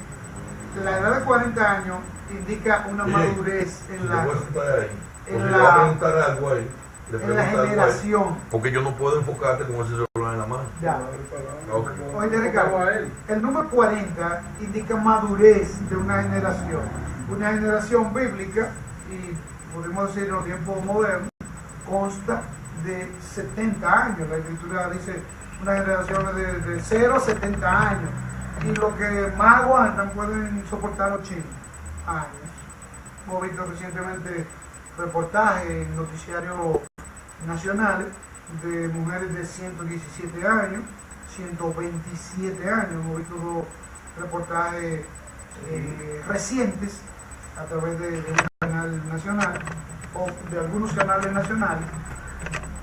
la edad de 40 años indica una Bien. madurez Si en te la, voy a sentar ahí, o en si le la- voy a preguntar algo ahí, le en la pregunto algo ahí, generación. porque yo no puedo enfocarte con ese celular en la mano. Ya. Ok. Oye, Ricardo, el número 40 indica madurez de una generación. Una generación bíblica, y podemos decir en los tiempos modernos, consta de 70 años. La escritura dice una generación de 0 a 70 años. Y los que más aguantan pueden soportar 80 años. Hemos visto recientemente reportajes en noticiarios nacionales de mujeres de 117 años, 127 años. Hemos visto dos reportajes recientes a través de un canal nacional o de algunos canales nacionales.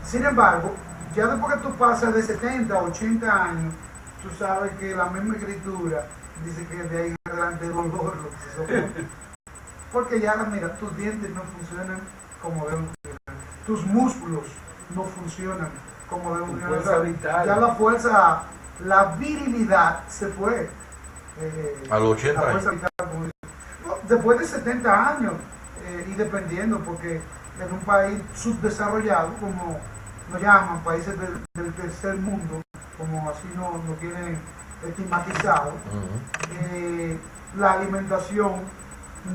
Sin embargo, ya después que tú pasas de 70 a 80 años, tú sabes que la misma escritura dice que de ahí en adelante es dolor lo que se soporta. Porque ya, mira, tus dientes no funcionan como deben funcionar. Tus músculos no funcionan como deben funcionar. fuerza vital. Ya la fuerza, la virilidad se fue. A los 80 la fuerza años. vital, como dice. No, después de 70 años, y dependiendo, porque en un país subdesarrollado, como lo llaman, países del tercer mundo, como así no tienen estigmatizado, la alimentación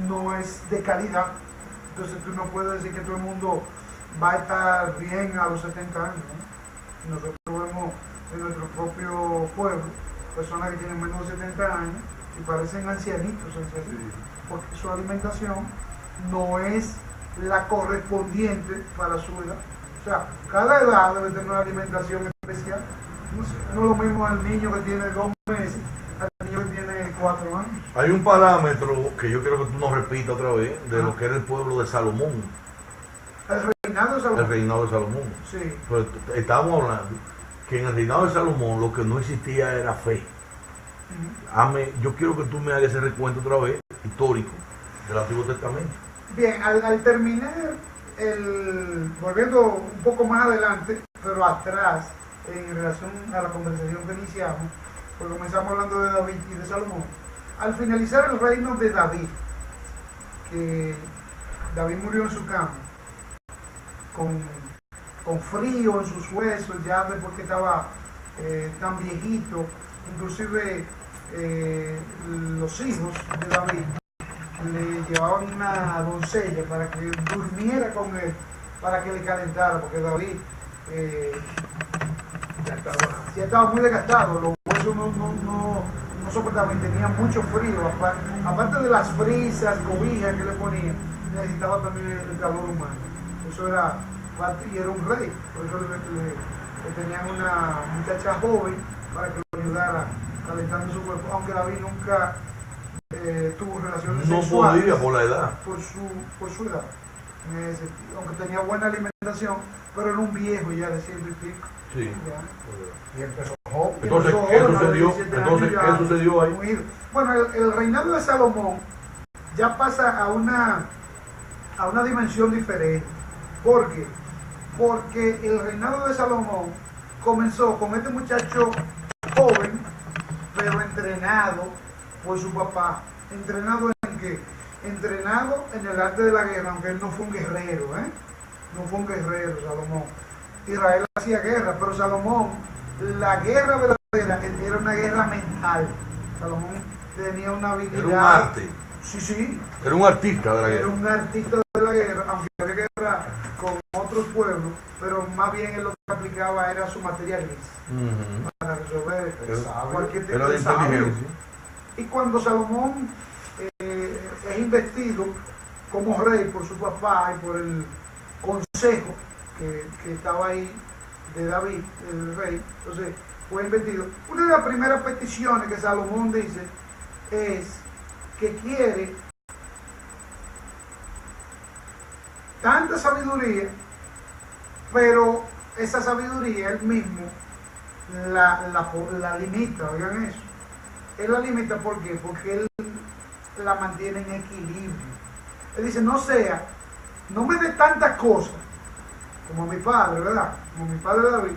no es de calidad. Entonces tú no puedes decir que todo el mundo va a estar bien a los 70 años, ¿no? Nosotros vemos en nuestro propio pueblo personas que tienen menos de 70 años y parecen ancianitos, porque su alimentación no es la correspondiente para su edad. O sea, cada edad debe tener una alimentación especial. No es lo mismo al niño que tiene 2 meses al niño que tiene 4 años. Hay un parámetro que yo quiero que tú nos repitas otra vez de lo que era el pueblo de Salomón, El reinado de el Salomón. reinado de Salomón. Sí. Pues estábamos hablando que en el reinado de Salomón lo que no existía era fe. Yo quiero que tú me hagas ese recuento otra vez, histórico, del Antiguo Testamento. Bien, al terminar, volviendo un poco más adelante, pero atrás, en relación a la conversación que iniciamos, pues comenzamos hablando de David y de Salomón. Al finalizar el reino de David, que David murió en su cama, con frío en sus huesos, ya después que estaba tan viejito, inclusive los hijos de David le llevaban una doncella para que durmiera con él, para que le calentara, porque David ya estaba muy desgastado, los huesos no soportaban y tenía mucho frío, aparte de las frisas, cobijas que le ponían, necesitaba también el calor humano. Eso era, y era un rey, por eso le tenían una muchacha joven para que lo ayudara calentando su cuerpo, aunque David nunca tuvo relaciones No sexuales podía por la edad. por su edad, en ese sentido. Aunque tenía buena alimentación, pero era un viejo ya de 100 y pico. Sí. Ya. Y empezó joven. Entonces, Empezó ¿qué joven, a los sucedió? 17 Entonces, años ¿qué ya sucedió ahí? muy ido. Bueno, el reinado de Salomón ya pasa a una dimensión diferente. ¿Por qué? Porque el reinado de Salomón comenzó con este muchacho joven, pero entrenado por su papá. ¿Entrenado en qué? Entrenado en el arte de la guerra, aunque él no fue un guerrero, no fue un guerrero Salomón. Israel hacía guerra, pero Salomón, la guerra verdadera era una guerra mental. Salomón tenía una habilidad. Era un arte. Sí, sí. Era un artista de la Era guerra. un artista de la guerra, aunque había guerra con otros pueblos, pero más bien él lo que aplicaba era su materia gris Ujú. para resolver sabio. cualquier tipo Era de sabio. inteligencia. Y cuando Salomón es investido como rey por su papá y por el consejo que estaba ahí de David, el rey, entonces fue investido. Una de las primeras peticiones que Salomón dice es que quiere tanta sabiduría, pero esa sabiduría él mismo la limita, oigan eso. Él la limita ¿por qué? Porque él la mantiene en equilibrio. Él dice, no me dé tantas cosas como mi padre, ¿verdad? Como mi padre David,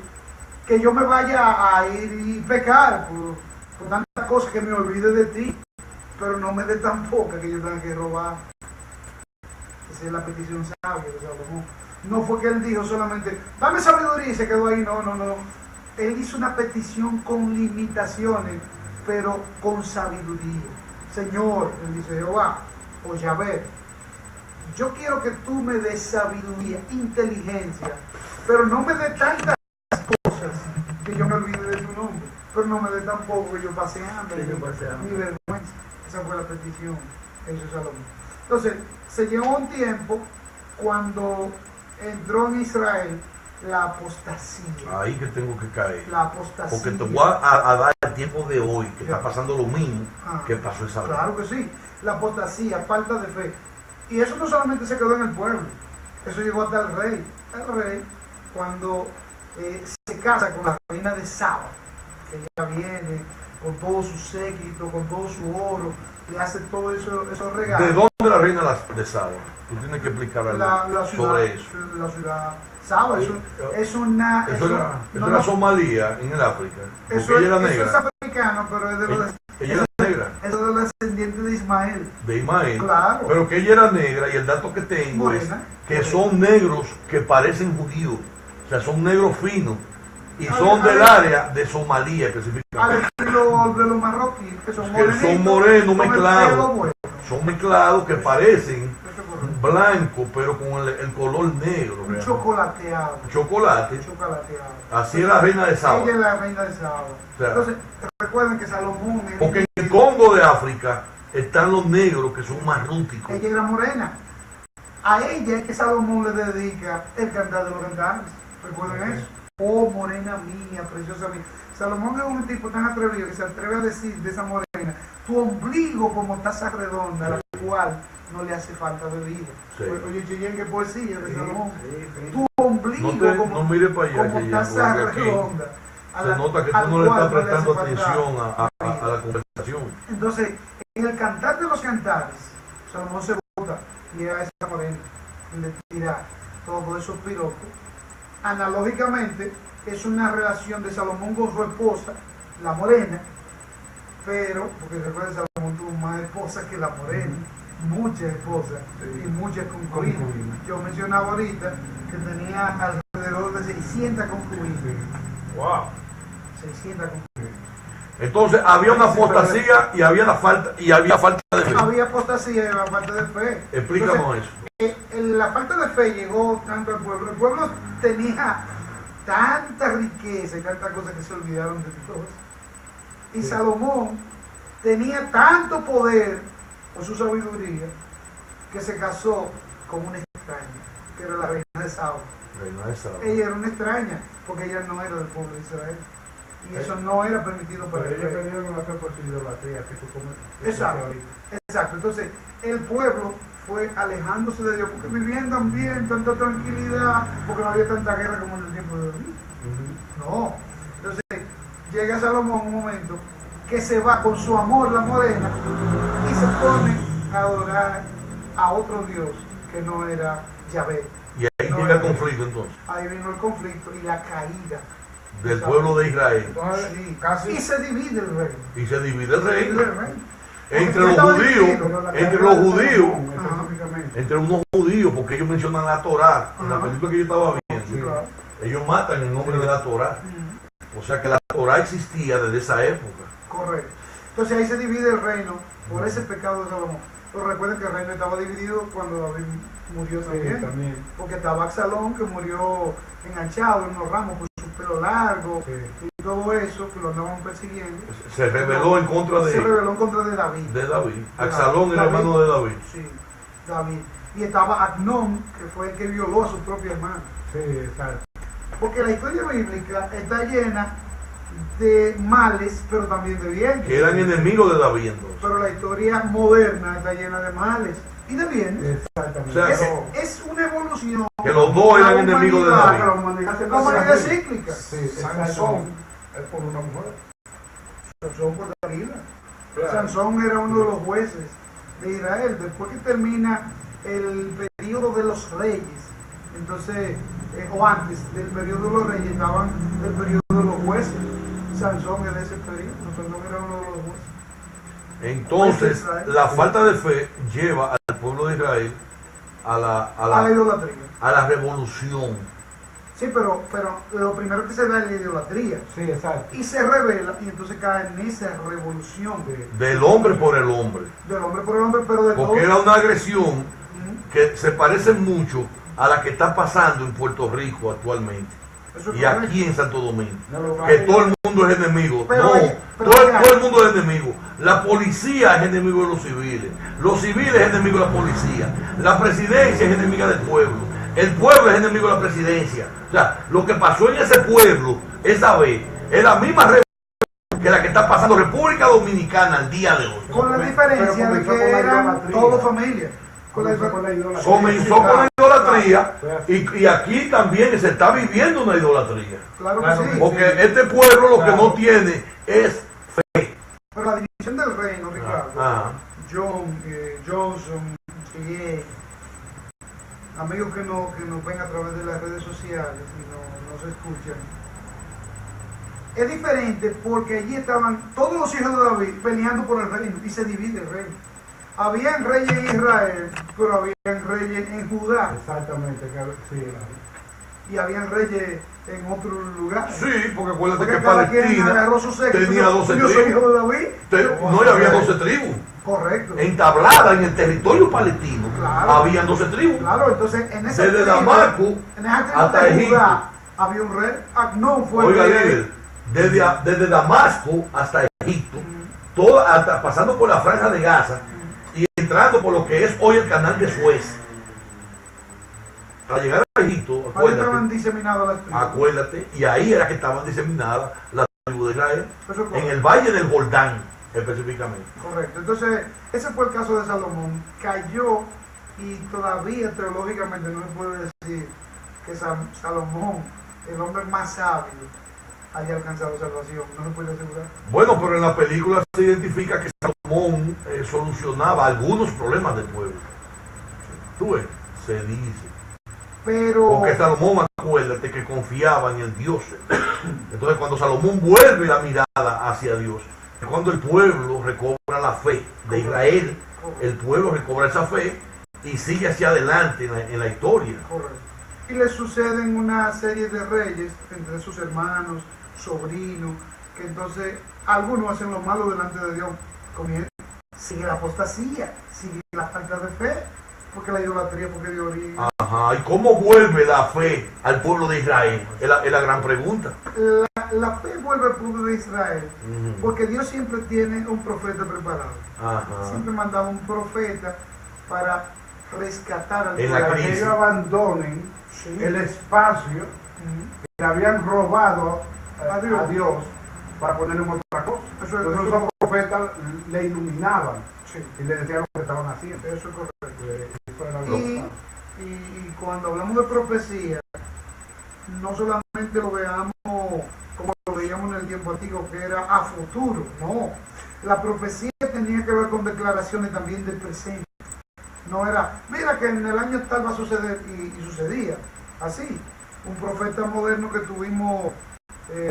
que yo me vaya a ir y pecar por tantas cosas que me olvide de ti, pero no me dé tan poca que yo tenga que robar. Esa es la petición sabia de Salomón. No fue que él dijo solamente, dame sabiduría y se quedó ahí, no. Él hizo una petición con limitaciones, pero con sabiduría. Señor, él dice, Jehová, o Yahvé, yo quiero que tú me des sabiduría, inteligencia, pero no me des tantas cosas que yo me olvide de tu nombre, pero no me dé tampoco que yo pase hambre, ni vergüenza. Esa fue la petición que hizo Salomón. Entonces, se llegó un tiempo cuando entró en Israel la apostasía. Ahí que tengo que caer. La apostasía. Porque te voy a dar el tiempo de hoy, que está pasando lo mismo que pasó esa vez. Claro que sí. La apostasía, falta de fe. Y eso no solamente se quedó en el pueblo, eso llegó hasta el rey. El rey, cuando se casa con la reina de Saba, que ella viene con todo su séquito, con todo su oro, le hace todos esos regalos. ¿De dónde la reina de Saba? Tú tienes que explicar algo la ciudad, sobre eso. La ciudad Saba, es una... Eso era Somalia, en el África. Porque Eso ella era es negra. africano, pero es de los... Ella era negra. Eso es de los descendientes de Ismael. De Ismael, Claro. pero que ella era negra y el dato que tengo Morena. es que son negros que parecen judíos, o sea, son negros finos y son del área de Somalia Al específicamente. estilo de los marroquíes, que son Que morenitos, son morenos con el mezclados. pelo bueno. Son mezclados que parecen Eso es correcto. blancos, pero con el color negro. Un realmente. chocolateado. Chocolate. Chocolateado. Así es la reina de Saba. Ella es la reina de Saba. sea, Entonces, recuerden que Salomón era Porque en el Congo de África están los negros que son más rústicos. ella era morena. A ella es que Salomón le dedica el cantar de los cantares. Recuerden eso. Oh, morena mía, preciosa mía. Salomón es un tipo tan atrevido que se atreve a decir de esa morena, tu ombligo como taza redonda, a la cual no le hace falta bebida. Sí. Oye, Cheyenne, qué poesía de Salomón. Sí. Tu ombligo No mire para allá, como Cheyenne, taza porque aquí redonda. se nota que tú no le estás prestando atención a la conversación. Entonces, en el cantar de los cantares, Salomón se bota y a esa morena le tira todos esos piropos. Analógicamente, es una relación de Salomón con su esposa, la morena, pero, porque recuerden, Salomón tuvo más esposas que la morena, muchas esposas y muchas concubinas. Yo mencionaba ahorita que tenía alrededor de 600 concubinas. Wow. 600 concubinas. Entonces había una apostasía y había falta de fe. Había apostasía y había falta de fe. Explícanos Entonces, eso. La falta de fe llegó tanto al pueblo. El pueblo tenía tanta riqueza y tantas cosas que se olvidaron de Dios. Y Salomón tenía tanto poder por su sabiduría que se casó con una extraña, que era la reina de Saba. Reina de Saba. Ella era una extraña, porque ella no era del pueblo de Israel. Y eso no era permitido para Pero el ellos rey. tenían una fe por su idolatría que tú comentas. Exacto, exacto. Entonces, el pueblo fue alejándose de Dios porque vivían tan bien, tanta tranquilidad, porque no había tanta guerra como en el tiempo de David. No. Entonces, llega Salomón un momento que se va con su amor, la morena, y se pone a adorar a otro Dios que no era Yahvé. Y ahí No llega el era- conflicto entonces Ahí vino el conflicto y la caída del pueblo de Israel. Entonces, Sí. casi Y se divide el reino. Y se divide el Se divide reino el reino. entre Porque los estaba judíos, dividido. entre los judíos, Específicamente. entre unos judíos, porque ellos mencionan la Torá. En la Ajá. película que yo estaba viendo, Sí, claro. ellos matan en nombre de la Torá. O sea que la Torá existía desde esa época. Correcto. Entonces ahí se divide el reino por ese pecado de Salomón. Pero recuerden que el reino estaba dividido cuando David murió también. también. Porque estaba Absalón, que murió enganchado en unos ramos por su pelo largo Sí. y todo eso, que lo andaban persiguiendo. Se rebeló en contra Se rebeló en contra de David. de David. Absalón, el hermano de David. Sí, David. Y estaba Acnón, que fue el que violó a su propio hermano. Sí, exacto. Porque la historia bíblica está llena de males, pero también de bienes. Que eran enemigos de David entonces. Pero la historia moderna está llena de males y de bienes. Exactamente. O sea, Es una evolución. Que los dos eran enemigos de David. La humanidad es cíclica. Sí, Sansón es por una mujer. Sansón por Dalila. Claro. Sansón era uno de los jueces de Israel. Después que termina el periodo de los reyes, entonces, o antes del periodo de los reyes, estaban el periodo de los jueces. Sansón era ese periodo. Sansón era uno de los jueces. Entonces, la falta de fe lleva al pueblo de Israel a A la idolatría. a la revolución. Sí, pero lo primero que se da es la idolatría. Sí, exacto. Y se revela y entonces cae en esa revolución Del hombre por el hombre. del hombre por el hombre, pero de todo. Porque era una agresión Ujú. que se parece mucho a la que está pasando en Puerto Rico actualmente. Eso es Y correcto. aquí en Santo Domingo. No lo Que todo el mundo es enemigo. Pero No, oye, pero todo mira. el mundo es enemigo. La policía es enemigo de los civiles. Los civiles es enemigo de la policía. La presidencia es enemiga del pueblo. El pueblo es enemigo de la presidencia. O sea, lo que pasó en ese pueblo esa vez es la misma revolución que la que está pasando en República Dominicana al día de hoy. Con la diferencia Pero de comenzó con que la eran idolatría. todos familia. Con la Comenzó con la idolatría. Comenzó con la idolatría Claro. y aquí también se está viviendo una idolatría. Claro Claro que sí. que Porque este pueblo lo que Claro. no tiene es fe. Pero la división del reino, Ricardo, Ah, Johnson, amigos que nos ven a través de las redes sociales y nos escuchan, es diferente porque allí estaban todos los hijos de David peleando por el reino y se divide el reino. Habían reyes en Israel, pero habían reyes en Judá Exactamente, sí. y habían reyes en otro lugar. sí, porque acuérdate Porque que cada quien Palestina agarró su sexo. tenía 12 Yo soy tribus. hijo de David. No, ya había 12 tribus. Correcto. Entabladas en el territorio palestino. Claro. Habían 12 tribus. Claro, entonces en esa Desde tribu, Damasco en esa tribu hasta de Egipto. Judá había un rey. Acnón fue Oiga, el rey. líder, desde Damasco hasta Egipto, pasando por la franja de Gaza y entrando por lo que es hoy el canal de Suez. Para llegar a Egipto, Ahí estaban acuérdate, diseminadas las tribus. acuérdate, y ahí era que estaban diseminadas las tribus de Israel, Eso es en correcto. el valle del Jordán específicamente. Correcto. Entonces, ese fue el caso de Salomón. Cayó y todavía teológicamente no se puede decir que Salomón, el hombre más sabio, haya alcanzado salvación. No se puede asegurar. Bueno, pero en la película se identifica que Salomón solucionaba algunos problemas del pueblo. Tú ves, se dice. Pero Porque Salomón, acuérdate que confiaba en el Dios. Entonces, cuando Salomón vuelve la mirada hacia Dios, es cuando el pueblo recobra la fe de Israel. El pueblo recobra esa fe y sigue hacia adelante en la historia. correcto. Y le suceden una serie de reyes entre sus hermanos, sobrinos, que entonces algunos hacen lo malo delante de Dios. Comienza, sigue la apostasía, sigue la falta de fe, porque la idolatría, porque dio origen. Ajá, ¿y cómo vuelve la fe al pueblo de Israel? Es la gran pregunta. La fe vuelve al pueblo de Israel, Ujú. porque Dios siempre tiene un profeta preparado. Ajá. Siempre mandaba un profeta para rescatar al En la pueblo. Para que crisis. ellos abandonen Sí. el espacio Ujú. que habían robado A a Dios. Dios para ponerle en otra cosa. Eso es- Entonces los profetas le iluminaban Sí, y le decían lo que estaban haciendo. eso es correcto. Eso era lo Y, y cuando hablamos de profecía, no solamente lo veamos como lo veíamos en el tiempo antiguo, que era a futuro, no. La profecía tenía que ver con declaraciones también del presente. No era, mira que en el año tal va a suceder y sucedía. Así, un profeta moderno que tuvimos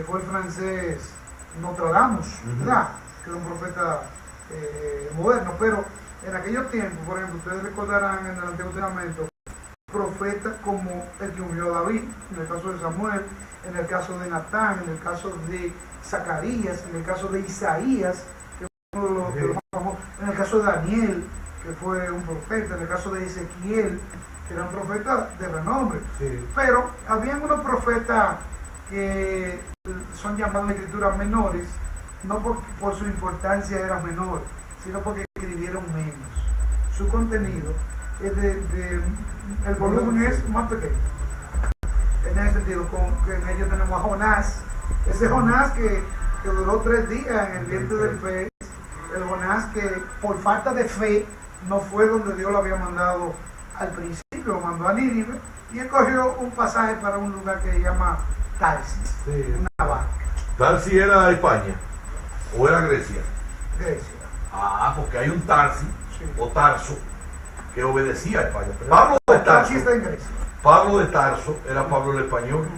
fue el francés Nostradamus, ¿verdad? Que era un profeta moderno, pero en aquellos tiempos, por ejemplo, ustedes recordarán en el Antiguo Testamento, profetas como el que ungió a David, en el caso de Samuel, en el caso de Natán, en el caso de Zacarías, en el caso de Isaías, que famosos. En el caso de Daniel, que fue un profeta, en el caso de Ezequiel, que era un profeta de renombre. Sí. Pero habían unos profetas que son llamados en escrituras menores, no porque por su importancia era menor, sino porque escribieron menos. Su contenido es el volumen es más pequeño. En ese sentido, que en ellos tenemos a Jonás, ese Jonás que duró 3 días en el vientre del pez, el Jonás que por falta de fe no fue donde Dios lo había mandado al principio, lo mandó a Nínive y escogió un pasaje para un lugar que se llama Tarsis, Sí. una barca, ¿Tarsi era España o era Grecia? Grecia. Ah, porque hay un Tarsi Sí. o Tarso que obedecía a España. Pablo de Tarso, Tarsis está en Grecia. Pablo de Tarso era Pablo el español,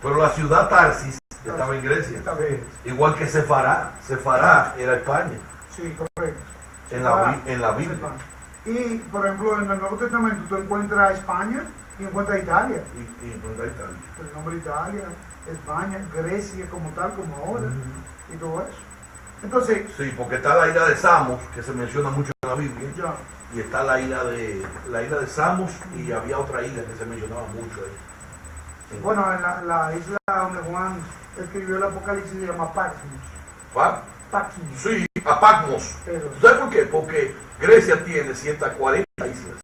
pero la ciudad Tarsis estaba en Grecia. Está bien. Igual que Sefará era España, Sí, correcto. en la Biblia. Y, por ejemplo, en el Nuevo Testamento tú encuentras España y encuentras Italia. Y entonces ahí está. El nombre Italia, España, Grecia como tal, como ahora, y todo eso. Entonces, Sí, porque está la isla de Samos, que se menciona mucho en la Biblia, ya, y está la isla de Samos, y había otra isla que se mencionaba mucho ahí. bueno, en la isla donde Juan escribió el Apocalipsis se llama Patmos. Patmos. Sí, a Patmos. Pero, ¿Sabes por qué? Porque Grecia tiene 140 islas.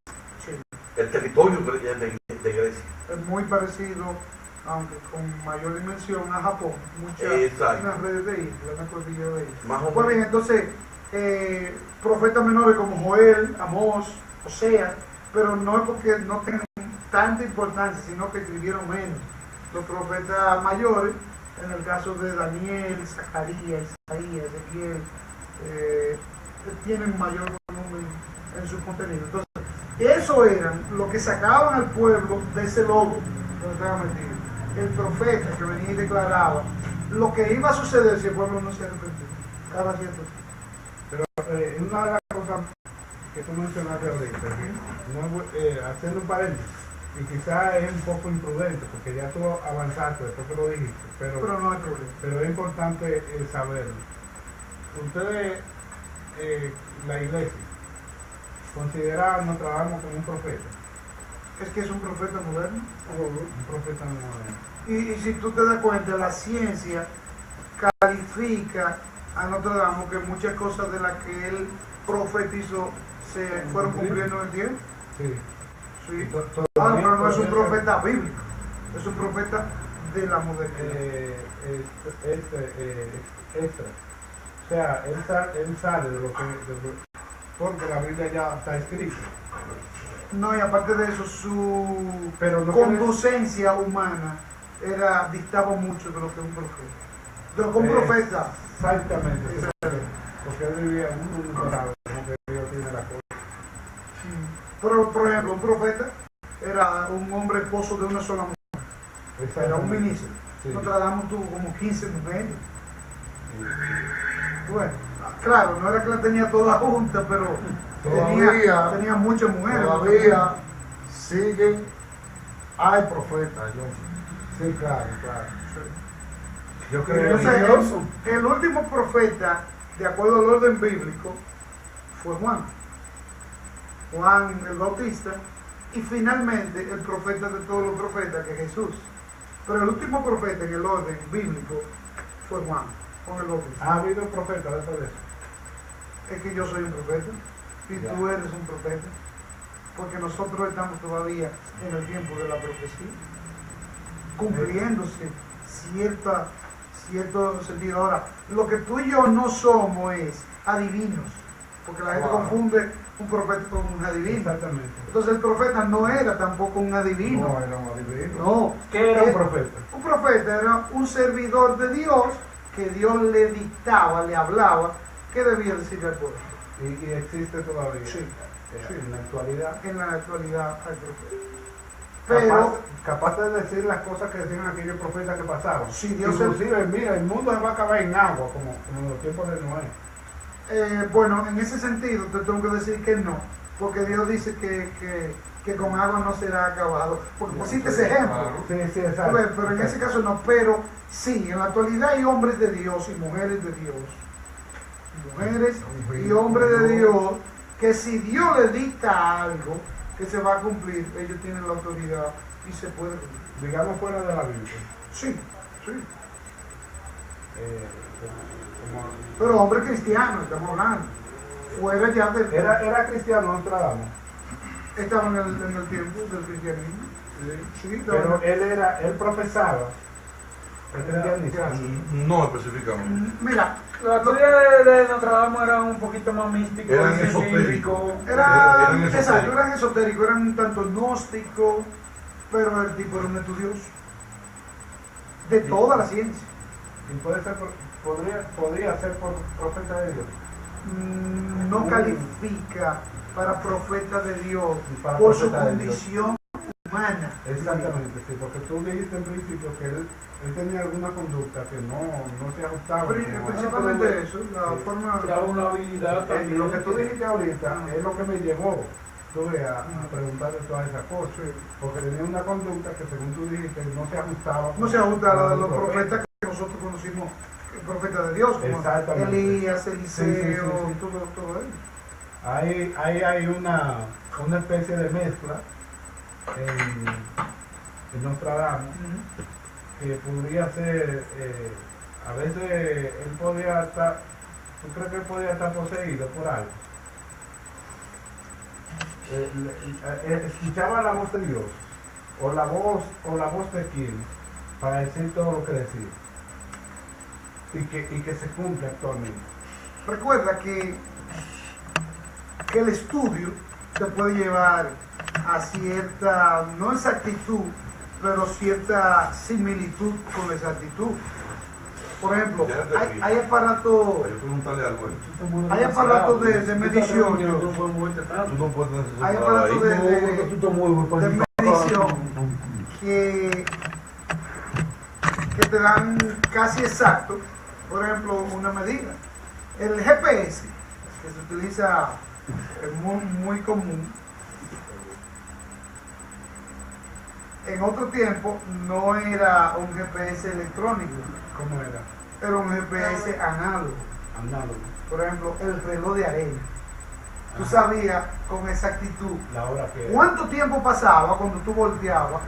sí, El territorio de Grecia. es muy parecido, aunque con mayor dimensión, a Japón. Muchas Exacto. unas redes de islas, una cordillera de islas. Más o Pues bien, menos. entonces, profetas menores como Joel, Amós, Osea, pero no es porque no tengan tanta importancia, sino que escribieron menos. Los profetas mayores, en el caso de Daniel, Zacarías, Isaías, Ezequiel, tienen mayor volumen en su contenido. Entonces, eso eran lo que sacaban al pueblo de ese lodo donde estaba metido. El profeta que venía y declaraba lo que iba a suceder si el pueblo no se arrepentía. Cada cierto tiempo. Pero una de las cosas que tú mencionaste ahorita, no, haciendo un paréntesis, y quizás es un poco imprudente, porque ya tú avanzaste después que lo dijiste, Pero no hay problema. pero es importante saberlo. Ustedes, la iglesia, considera a Nostradamus como un profeta. Es que es un profeta moderno. Un profeta moderno. Y si tú te das cuenta, la ciencia califica a Notre Dame que muchas cosas de las que él profetizó se fueron cumpliendo en el tiempo. Sí. Sí. Todavía Pero no es un podría ser- profeta bíblico, es un profeta de la modernidad. Extra. O sea, él sale de lo que... porque la Biblia ya está escrita. No, y aparte de eso, su Pero no conducencia humana dictaba mucho de lo que es un profeta. De lo que un profeta. Exactamente. Porque él vivía en un mundo dorado, como que Dios tiene la cosa. Pero, por ejemplo, un profeta era un hombre esposo de una sola mujer. Era un ministro. Sí. Notre Dame tuvo como 15 mujeres. Bueno, claro, no era que la tenía toda junta, pero tenía muchas mujeres. Todavía siguen, hay profetas, yo. Sí, claro. Yo Entonces, creo el último profeta, de acuerdo al orden bíblico, fue Juan. Juan el Bautista, y finalmente el profeta de todos los profetas, que es Jesús. Pero el último profeta en el orden bíblico fue Juan el Bautista. ¿Ha habido profeta después de eso? Es que yo soy un profeta y Ya. tú eres un profeta, porque nosotros estamos todavía en el tiempo de la profecía, cumpliéndose cierto sentido. Ahora, lo que tú y yo no somos es adivinos, porque la gente Wow. confunde un profeta con un adivino. Exactamente. Entonces el profeta no era tampoco un adivino. No, era un adivino. No. ¿Qué era un Él- profeta? Un profeta era un servidor de Dios que Dios le dictaba, le hablaba, que debía decirle al pueblo. Y existe todavía. Sí, sí. En la actualidad. En la actualidad hay profetas. Pero, Capaz de decir las cosas que decían aquellos profetas que pasaban. Sí, Dios Inclusive, mira, el mundo se va a acabar en agua, como en los tiempos de Noé. bueno, en ese sentido te tengo que decir que no, porque Dios dice que con agua no será acabado. Porque pusiste ese ejemplo. Sí, exacto. Pero en ese caso no, pero sí, en la actualidad hay hombres de Dios y mujeres de Dios mujeres y hombres de Dios, que si Dios le dicta algo que se va a cumplir, ellos tienen la autoridad y se puede cumplir. Digamos fuera de la Biblia. Sí, sí. Como- Pero hombre cristiano, estamos hablando. Fuera ya del... era cristiano Nostradamus, Estaba en el tiempo del cristianismo. Sí, estaba- pero él profesaba el cristianismo. No específicamente. Mira, La teoría de Notre Dame era un poquito más místico, Eran científico. esotéricos. eran Eran exacto, eran esotéricos, eran un tanto gnósticos, pero el tipo era un estudioso de toda la ciencia. Y puede ser podría ser por profeta de Dios. No califica para profeta de Dios Para por su profeta de Dios. condición humana. Exactamente, sí, porque tú dijiste en principio que él tenía alguna conducta que no se ajustaba. Principalmente eso, la Sí. forma... Era una habilidad también. Lo que tú dijiste ahorita es lo que me llevó a preguntarle todas esas cosas, porque tenía una conducta que según tú dijiste no se ajustaba. No se ajusta a la de los con profetas que nosotros conocimos, profetas de Dios, como Exactamente. Elías, Sí, Eliseo, sí, sí. todo eso. Ahí hay una especie de mezcla en Nostradamus que podría ser, a veces él podría estar, ¿tú crees que él podría estar poseído por algo? Escuchaba la voz de Dios, o la voz de quién, para decir todo lo que decía, y que se cumple actualmente. Recuerda que el estudio te puede llevar a cierta, no exactitud, pero cierta similitud con la exactitud. Por ejemplo, hay aparatos, Yo preguntarle algo. hay aparatos de medición, Tú no puedes moverte Tú tanto. no puedes necesitar hay aparatos de de medición que te dan casi exacto, por ejemplo, una medida. El GPS, que se utiliza, es muy común, en otro tiempo no era un GPS electrónico, ¿Cómo era? era un GPS análogo. Análogo. Por ejemplo, el reloj de arena. Tú Ajá. sabías con exactitud La hora que era. cuánto tiempo pasaba cuando tú volteabas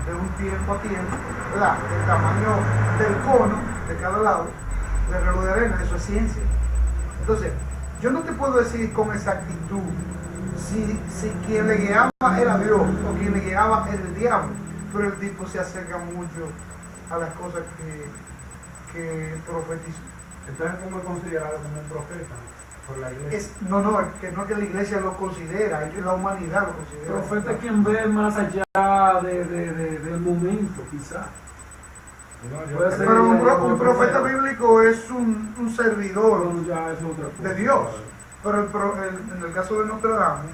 de un tiempo a tiempo, ¿verdad? El tamaño del cono de cada lado del reloj de arena, eso es ciencia. Entonces, yo no te puedo decir con exactitud si quien le guiaba era Dios o quien le guiaba era el diablo, pero el tipo se acerca mucho a las cosas que profetizó. Entonces, ¿cómo es considerado como un profeta por la iglesia? No es que la iglesia lo considera, es que la humanidad lo considera. Profeta es quien ve más allá del momento, quizá. No, yo Puede creo- ser- Pero un profeta bíblico es un servidor Bueno, ya es otra cosa. de Dios. Pero en el caso de Nostradamus,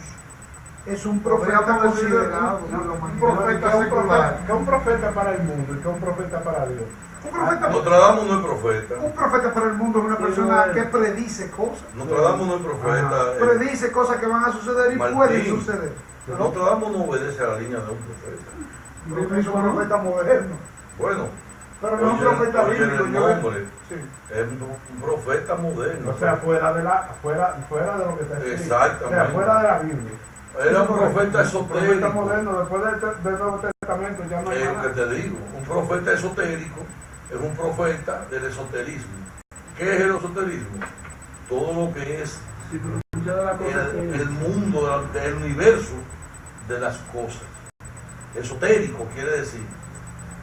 es un profeta Podríamos decir considerado por la un humanidad. profeta secular. que un profeta para el mundo y que un profeta para Dios. Un profeta, Nostradamus no es profeta. un profeta para el mundo es una persona que predice cosas. Nostradamus no es profeta. Predice cosas que van a suceder y Martín. pueden suceder. Nostradamus no obedece a la línea de un profeta. Es un profeta moderno. Bueno, Pero no es un oye, profeta oye bíblico. el yo- nombre. sí. Es un profeta moderno. O sea, fuera de lo que está escrito. Exactamente. O sea, fuera de la Biblia. Era un profeta Profeta esotérico. moderno, después del Nuevo Testamento ya no hay Es lo nada. que te digo. Un profeta esotérico es un profeta del esoterismo. ¿Qué es el esoterismo? Todo lo que es Sí, pero muchas de las cosas el mundo, del universo de las cosas. Esotérico quiere decir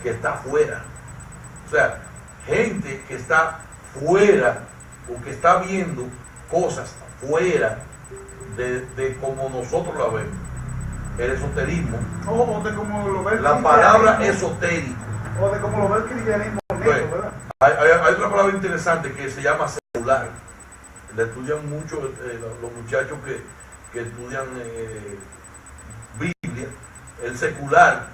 que está fuera. O sea, gente que está fuera o que está viendo cosas fuera de como nosotros la vemos. El esoterismo, O de como lo ve el la palabra cristianismo, esotérico. o de como lo ve el cristianismo Pues, negro, ¿verdad? hay otra palabra interesante que se llama secular. Le estudian mucho los muchachos que estudian Biblia. El secular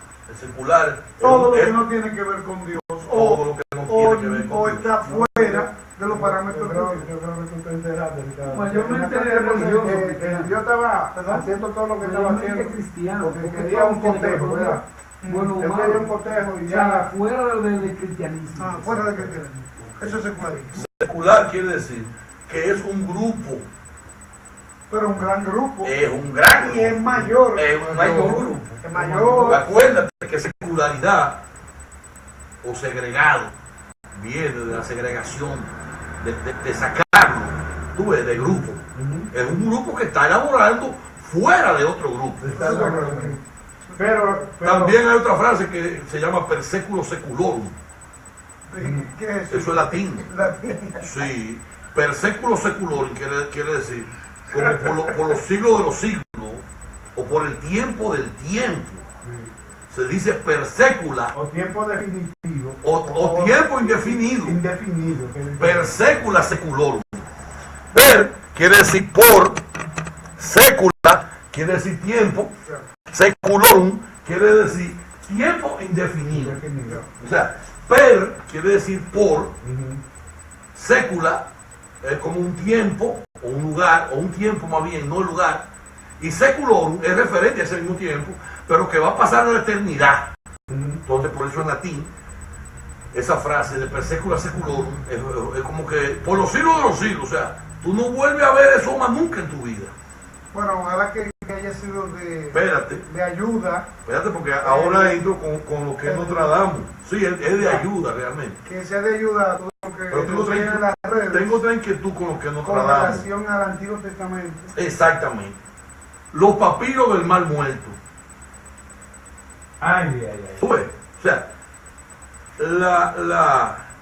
Todo lo es- que no tiene que ver con Dios todo lo que no tiene que ver o con Dios. está fuera de los Yo parámetros de creo Dios. que tú te enteraste, Ricardo. Mayormente En aquel tiempo, religioso, Dios estaba ¿Perdón? haciendo todo lo que estaba Realmente haciendo. cristiano. Porque porque quería todo un tiene que ver cotejo, con ¿verdad? Dios. Bueno, Él quería un humano. cotejo y O sea, ya. fuera del cristianismo. Fuera del cristianismo. Eso se puede. Secular quiere decir que es un grupo. Pero un gran grupo. Es un gran Y es mayor. Es un mayor grupo. Es mayor. Acuérdate que secularidad o segregado viene de la segregación, de sacarlo, tú ves, de grupo. Es un grupo que está elaborando fuera de otro grupo. Pero También hay otra frase que se llama per seculo seculorum. ¿Qué es Eso es latín. Latín. Sí, per seculo seculorum quiere decir como por los siglos de los siglos o por el tiempo del tiempo. Se dice per secula o tiempo definitivo o tiempo indefinido. indefinido. Per secula seculorum. Per quiere decir por, secula quiere decir tiempo, seculorum quiere decir tiempo indefinido. O sea, per quiere decir por, secula es como un tiempo o un lugar, o un tiempo más bien, no el lugar, y seculorum es referente a ese mismo tiempo, pero que va a pasar a la eternidad. Entonces, por eso en latín, esa frase de per secula seculorum es como que por los siglos de los siglos, o sea, tú no vuelves a ver eso más nunca en tu vida. Bueno, ojalá que haya sido Espérate, de ayuda, espérate, porque ahora entro con lo que es Nostradamus. Sí, es de ayuda realmente. que sea de ayuda a todo lo que Pero tengo tiene en las redes otra inquietud con lo que es con Nostradamus. relación al Antiguo Testamento. Exactamente. Los papiros del mal muerto. ¿Tú ves? O sea,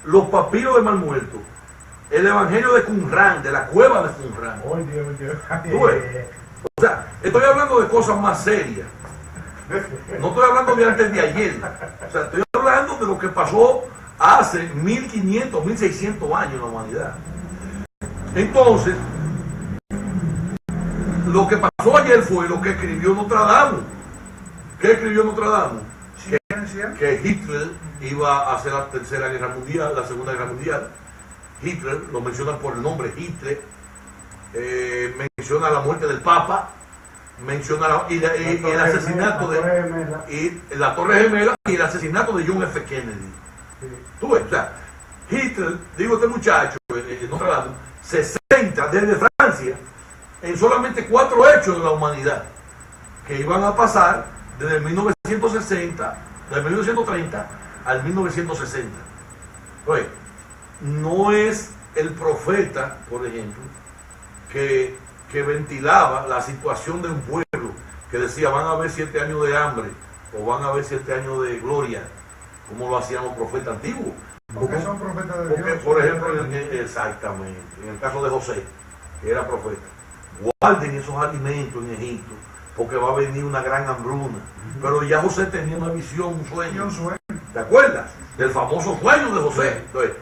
los papiros del mal muerto, el evangelio de Qumran, de la cueva de Qumran. ¿Tú ves? O sea, estoy hablando de cosas más serias. No estoy hablando de antes de ayer. O sea, estoy hablando de lo que pasó hace 1500, 1600 años en la humanidad. Entonces, lo que pasó ayer fue lo que escribió Nostradamus. ¿Qué escribió Nostradamus? Ciencia. Que Hitler iba a hacer la tercera guerra mundial, la segunda guerra mundial. Hitler, lo mencionan por el nombre Hitler, menciona la muerte del Papa, menciona el asesinato de la Torre Gemela y el asesinato de John F. Kennedy. Tú ves, o sea, Hitler, digo este muchacho, Nostradamus, se centra desde Francia en solamente 4 hechos de la humanidad que iban a pasar desde 1960, desde 1930 al 1960. Oye, no es el profeta, por ejemplo, que ventilaba la situación de un pueblo, que decía van a haber 7 años de hambre o van a haber 7 años de gloria, como lo hacían los profetas antiguos. Porque son profetas de Porque, Dios. por ejemplo, exactamente, en el caso de José, que era profeta, guarden esos alimentos en Egipto, porque va a venir una gran hambruna. Pero ya José tenía una visión, un sueño. ¿Te acuerdas? Del famoso sueño de José. Entonces,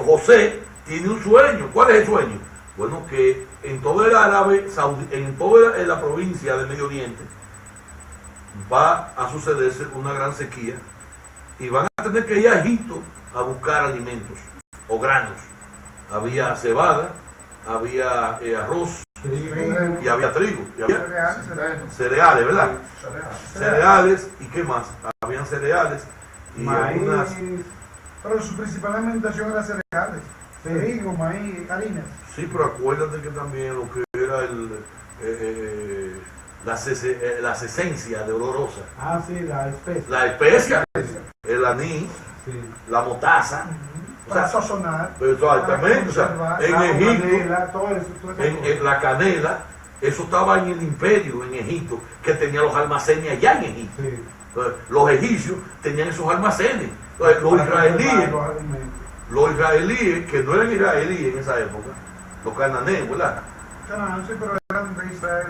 José tiene un sueño. ¿Cuál es el sueño? Bueno, que en todo el árabe saudí, en toda la provincia del Medio Oriente, va a sucederse una gran sequía y van a tener que ir a Egipto a buscar alimentos o granos. Había cebada, había arroz y había trigo, y había cereales, ¿verdad? Cereales, ¿y qué más? Habían cereales y Maíz, algunas... Pero su principal alimentación era cereales, trigo, maíz, harinas. Sí, pero acuérdate que también lo que era las esencias de olorosa, Ah, sí, la especie. la especia, el anís, Sí. la mostaza, o Para sea, sazonar. pero exactamente, o sea, en Egipto, Canela, todo eso, todo eso. en la canela, eso estaba en el imperio en Egipto, que tenía los almacenes allá en Egipto. Sí. Entonces, los egipcios tenían esos almacenes. Entonces, los israelíes, que no eran israelíes en esa época, los cananeos, ¿verdad? Canaán, sí, pero eran de Israel.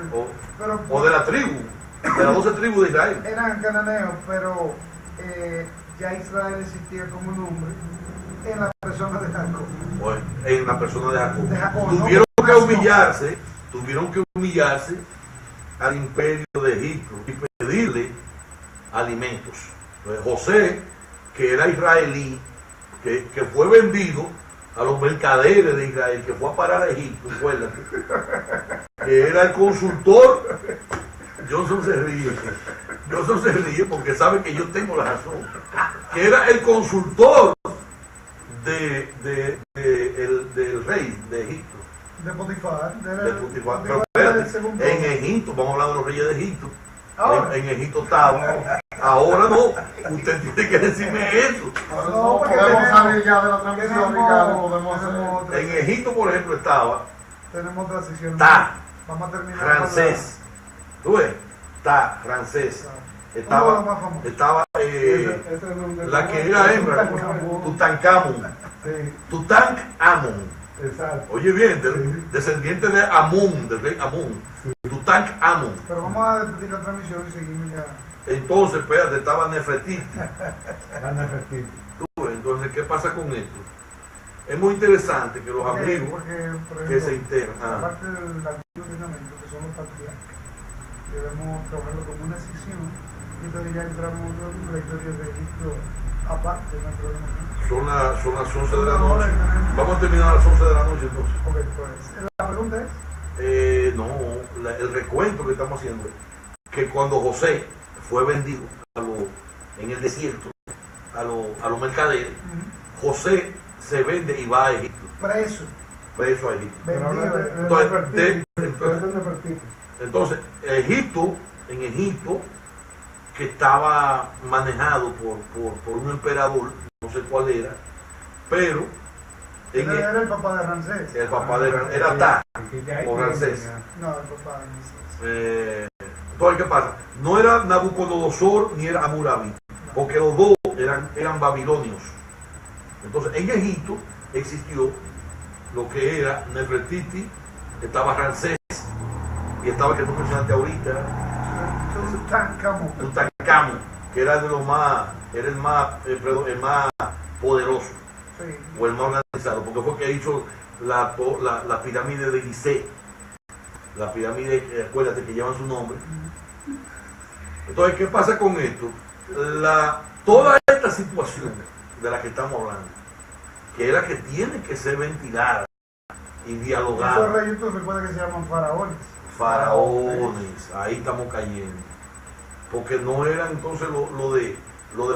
Pero, O de la tribu, de las 12 tribus de Israel. eran cananeos, pero ya Israel existía como nombre en la persona de Jacob. Bueno, en la persona de Jacob. De Jacob, Tuvieron no, que no. humillarse al imperio de Egipto y pedirle alimentos. Entonces, José, que era israelí, que fue vendido a los mercaderes de Israel, que fue a parar a Egipto, acuérdate, que era el consultor. Johnson se ríe porque sabe que yo tengo la razón, que era el consultor del rey de Egipto, De Potifar. de Potifar. Pero del espérate, segundo. en Egipto, vamos a hablar de los reyes de Egipto. Ahora. En Egipto estaba. Ahora no. Usted tiene que decirme eso. No, porque podemos tenemos- salir ya de la transmisión y ya lo podemos hacer. tenemos otra- En Egipto, por ejemplo, estaba tenemos otra sección. Ta. Vamos a terminar Francés. ¿Tú ves? Está francés. Uno de los Estaba, más famosos. estaba Ese es donde la que era hembra, Tutankamón. Sí, Tutankamón. exacto. Oye bien, descendiente de Amón, del rey Amón. Tutankamón. Pero vamos a despedir la transmisión y seguimos ya. Entonces, espérate, estaba Nefertiti. Van a repetir. Tú ves, entonces, ¿qué pasa con esto? Es muy interesante que los amigos Porque, por que se ejemplo, integran. aparte del Antiguo Testamento, que son los patriarcas, debemos trabajarlo como una sección y entonces ya entramos en la historia de Egipto aparte, no hay problema. Son las 11 de la noche. Vamos a terminar a las 11 de la noche entonces. Ok, pues la pregunta es, No, el recuento que estamos haciendo es que cuando José fue vendido en el desierto a los mercaderes, José se vende y va a Egipto, preso a Egipto. Pero habla de Entonces, Nefertiti, entonces- pero es de Nefertiti. Entonces, en Egipto, que estaba manejado por un emperador, no sé cuál era, pero era el papá de Ramsés. el papá era Ta, Que ya hay o que- Ramsés. No, el papá de Ramsés. Entonces, ¿qué pasa? No era Nabucodonosor ni era Hammurabi, porque los dos eran babilonios. Entonces, en Egipto existió lo que era Nefertiti, estaba Ramsés, y estaba que tú mencionaste ahorita, Tutankamón. Tutankamón, que era era el más poderoso, Sí. o el más organizado, porque fue que hizo la pirámide de Gizeh, la pirámide, acuérdate, que llevan su nombre. Entonces, ¿qué pasa con esto? Toda esta situación de la que estamos hablando, que era que tiene que ser ventilada y Esos dialogada. reyes, tú recuerdas que se llaman faraones. Faraones, ahí estamos cayendo. Porque no era entonces lo de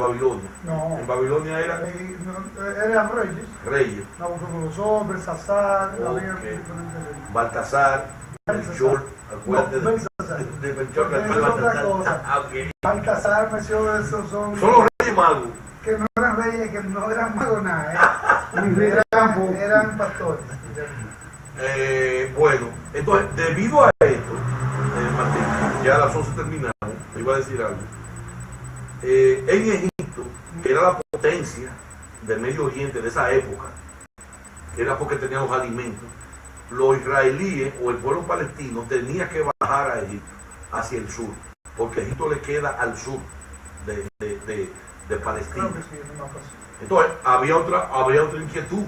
Babilonia. No. En Babilonia eran Eran reyes. reyes, Nabucodonosor, Belsasar, Ok. había diferentes reyes. Baltasar, Melchor, acuérdate No, Belsasar. de Melchor, Porque eso es otra cosa. Ok. Baltasar, Melchor, esos son Son los reyes magos. que no eran reyes, que no eran magos nada, eran pastores. Bueno, entonces, debido a esto, Martín, ya a las 11 terminamos, iba a decir algo. En Egipto, que era la potencia del Medio Oriente de esa época, que era porque tenía los alimentos, los israelíes o el pueblo palestino tenía que bajar a Egipto, hacia el sur, porque Egipto le queda al sur de Palestina. Creo que sí, es una cosa. Entonces, había otra inquietud,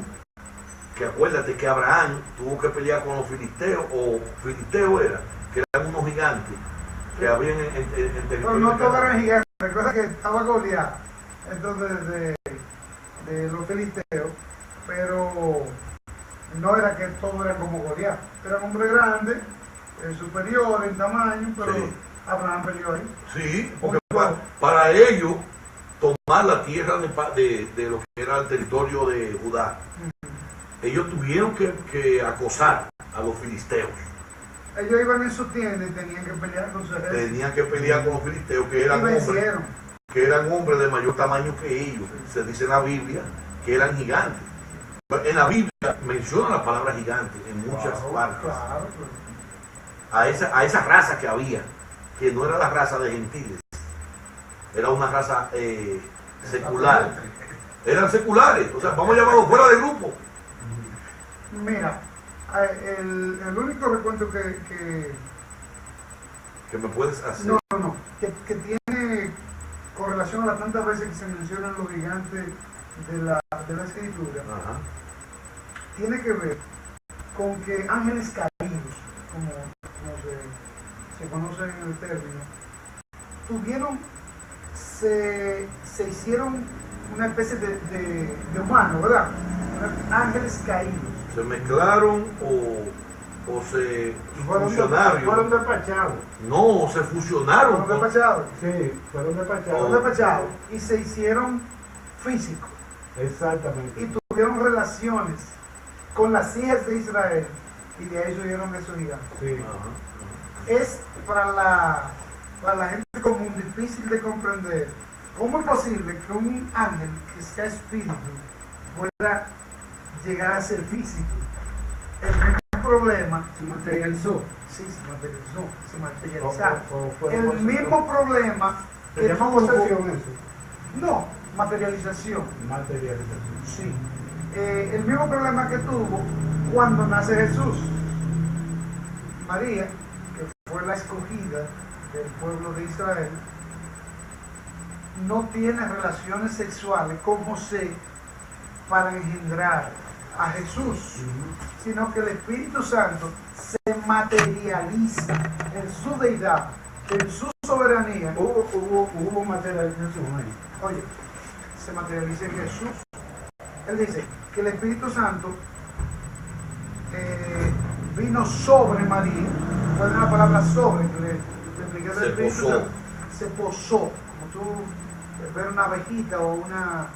que acuérdate que Abraham tuvo que pelear con los filisteos, o filisteos era, que eran unos gigantes, que habían en Pero territorio no de todos Canaán. eran gigantes. Recuerda que estaba Goliat, entonces de los filisteos, pero no era que todos eran como Goliat. Eran hombres grandes, superiores en tamaño, pero Sí. Abraham peleó ahí. Sí, porque para ellos tomar la tierra de lo que era el territorio de Judá, ellos tuvieron que acosar a los filisteos. Ellos iban en su tienda y tenían que pelear con su ejército. Tenían que pelear con los filisteos, que Y eran hombres, vencieron. de mayor tamaño que ellos. Se dice en la Biblia que eran gigantes. En la Biblia menciona la palabra gigante en muchas partes. Claro, A esa raza que había, que no era la raza de gentiles, era una raza secular. Eran seculares, o sea, vamos a llamarlo fuera de grupo. Mira, el único recuento que Que me puedes hacer. no, que tiene correlación a las tantas veces que se mencionan los gigantes de la escritura, Ajá. tiene que ver con que ángeles caídos, como se conoce en el término, se hicieron una especie de humano, ¿verdad? Ángeles caídos. Se mezclaron o se Fueron fusionaron. despachados. No, se fusionaron. Fueron despachados. Sí, fueron Fueron despachados. despachados y se hicieron físicos Exactamente. y tuvieron relaciones con las hijas de Israel y de ahí surgieron esos gigantes. Sí. Es para la gente común difícil de comprender cómo es posible que un ángel que sea espíritu pueda llegar a ser físico. El primer problema, Se materializó. sí, se materializaron. Fue El mismo problema ¿Se que llama tuvo, posesión eso? no, materialización, Materialización. sí. El mismo problema que tuvo cuando nace Jesús. María, que fue la escogida del pueblo de Israel, no tiene relaciones sexuales con José para engendrar a Jesús, sino que el Espíritu Santo se materializa en su deidad, en su soberanía. Hubo materialización ahí. Oye, se materializa en Jesús. Él dice que el Espíritu Santo vino sobre María. ¿Cuál es la palabra sobre? Que le expliqué del Se Espíritu posó. Santo. Se posó. Como tú ves una abejita o una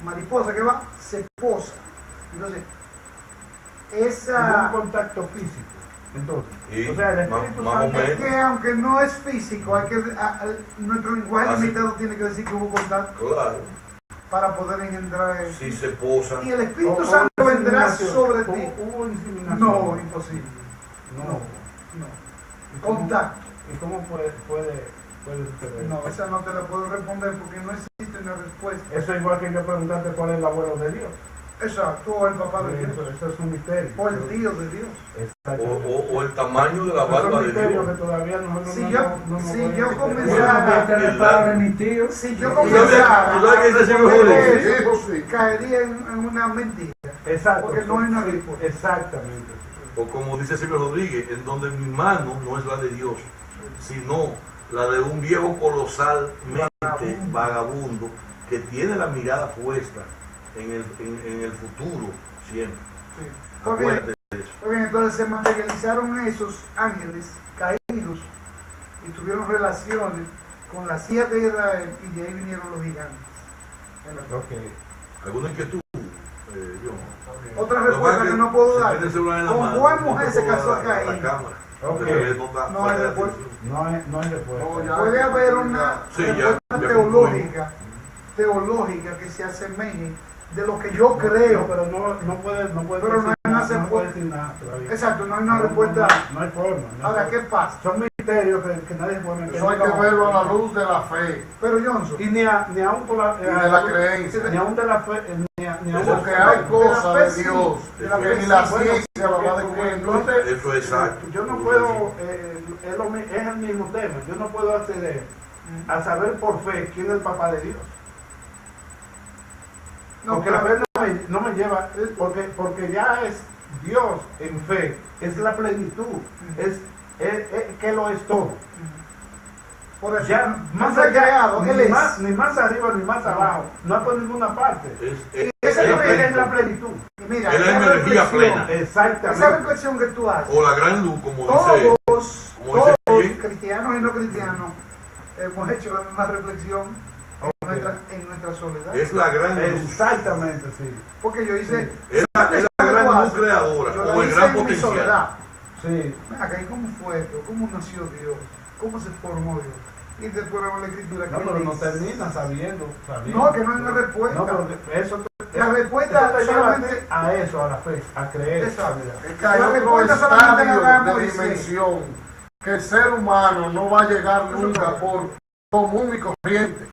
mariposa que va, se posa. Entonces, Hubo esa... un contacto físico. Entonces, Sí, o sea, el Espíritu más o Santo menos. Es que aunque no es físico, hay que, nuestro lenguaje Ah, sí. limitado tiene que decir que hubo contacto Claro, para poder engendrar eso. si se posan. Y el Espíritu Hubo Santo vendrá inseminación. sobre ti. Hubo inseminación. No, imposible. No. No. ¿Y cómo- Contacto. ¿Y cómo puede suceder? No, esa no te la puedo responder porque no existe una respuesta. Eso es igual que yo preguntarte cuál es el abuelo de Dios. Exacto, o el papá de Dios, Eso es un misterio. o el tío de Dios. Exacto. O el tamaño de la Es barba un de misterio Dios. que todavía nosotros Si no yo- no si podemos yo entender. comenzara- Yo el padre, mi tío. Si yo ¿Tú comenzara sabes qué dice Silvio a Rodríguez? responder Sí, eso, sí. caería en una mentira. Exacto. Porque no hay una Sí, respuesta. exactamente. O como dice Silvio Rodríguez, en donde mi mano no es la de Dios, sino la de un viejo colosalmente vagabundo que tiene la mirada puesta en el futuro siempre. Sí. Porque, Acuérdate de eso. muy bien, entonces se materializaron esos ángeles caídos y tuvieron relaciones con las hijas de Israel y de ahí vinieron los gigantes. Ok. ¿Alguna inquietud, John? Otra Lo respuesta más que no puedo si dar. tiene el celular en la ¿Con mano, cuál no mujer te se puedo casó dar la Caín? cámara. Ok. Porque no está No hay fuera de respuesta. atención. No hay respuesta. No, ya. Puede haber una Sí, ya respuesta teológica que se asemeje de lo que yo creo. Pero no puede Pero no hay una no puede respuesta. decir nada todavía. Exacto, no hay una No, respuesta. No hay forma. no hay Ahora, ¿qué forma. pasa? Son misterios que nadie puede meter. Eso hay que verlo a la luz de la fe Pero Johnson, Y ni aún por la, y de la creencia. ni aún de la fe, ni aún Porque de hay la cosas fe de sí, Dios de la que fe ni sí. la Bueno, ciencia lo va a porque descubrir. entonces, Eso es exacto. yo no puedo, es el mismo tema, yo no puedo acceder a saber por fe quién es el papá de Dios. no, Porque la fe no me lleva, porque ya es Dios en fe, es la plenitud, es que lo es todo. por eso, Ya no más fue allá, creado, él es. ni más arriba ni más abajo, no hay por ninguna parte. Es Esa Es es la plenitud. Y mira, Es la esa energía reflexión, plena. esa Exactamente. reflexión que tú haces, o la gran luz, como dice. todos, como dice todos, Jim. cristianos y no cristianos, hemos hecho la misma reflexión Ok. en nuestra soledad. Es la gran luz. Exactamente, sí. Porque yo hice. Es la gran luz creadora, Yo la o el hice gran en mi potencial. soledad. Sí. Acá, ¿y cómo fue esto? ¿Cómo nació Dios? ¿Cómo se formó Dios? Y después vemos la escritura No, que pero no dice. termina sabiendo. No, que no hay una respuesta. No, pero eso La respuesta eso te lleva solamente- a eso, a la fe, a creer. Exacto. Es que hay La otro respuesta solamente la da estadio de Moisés. dimensión que el ser humano no va a llegar nunca por común y corriente.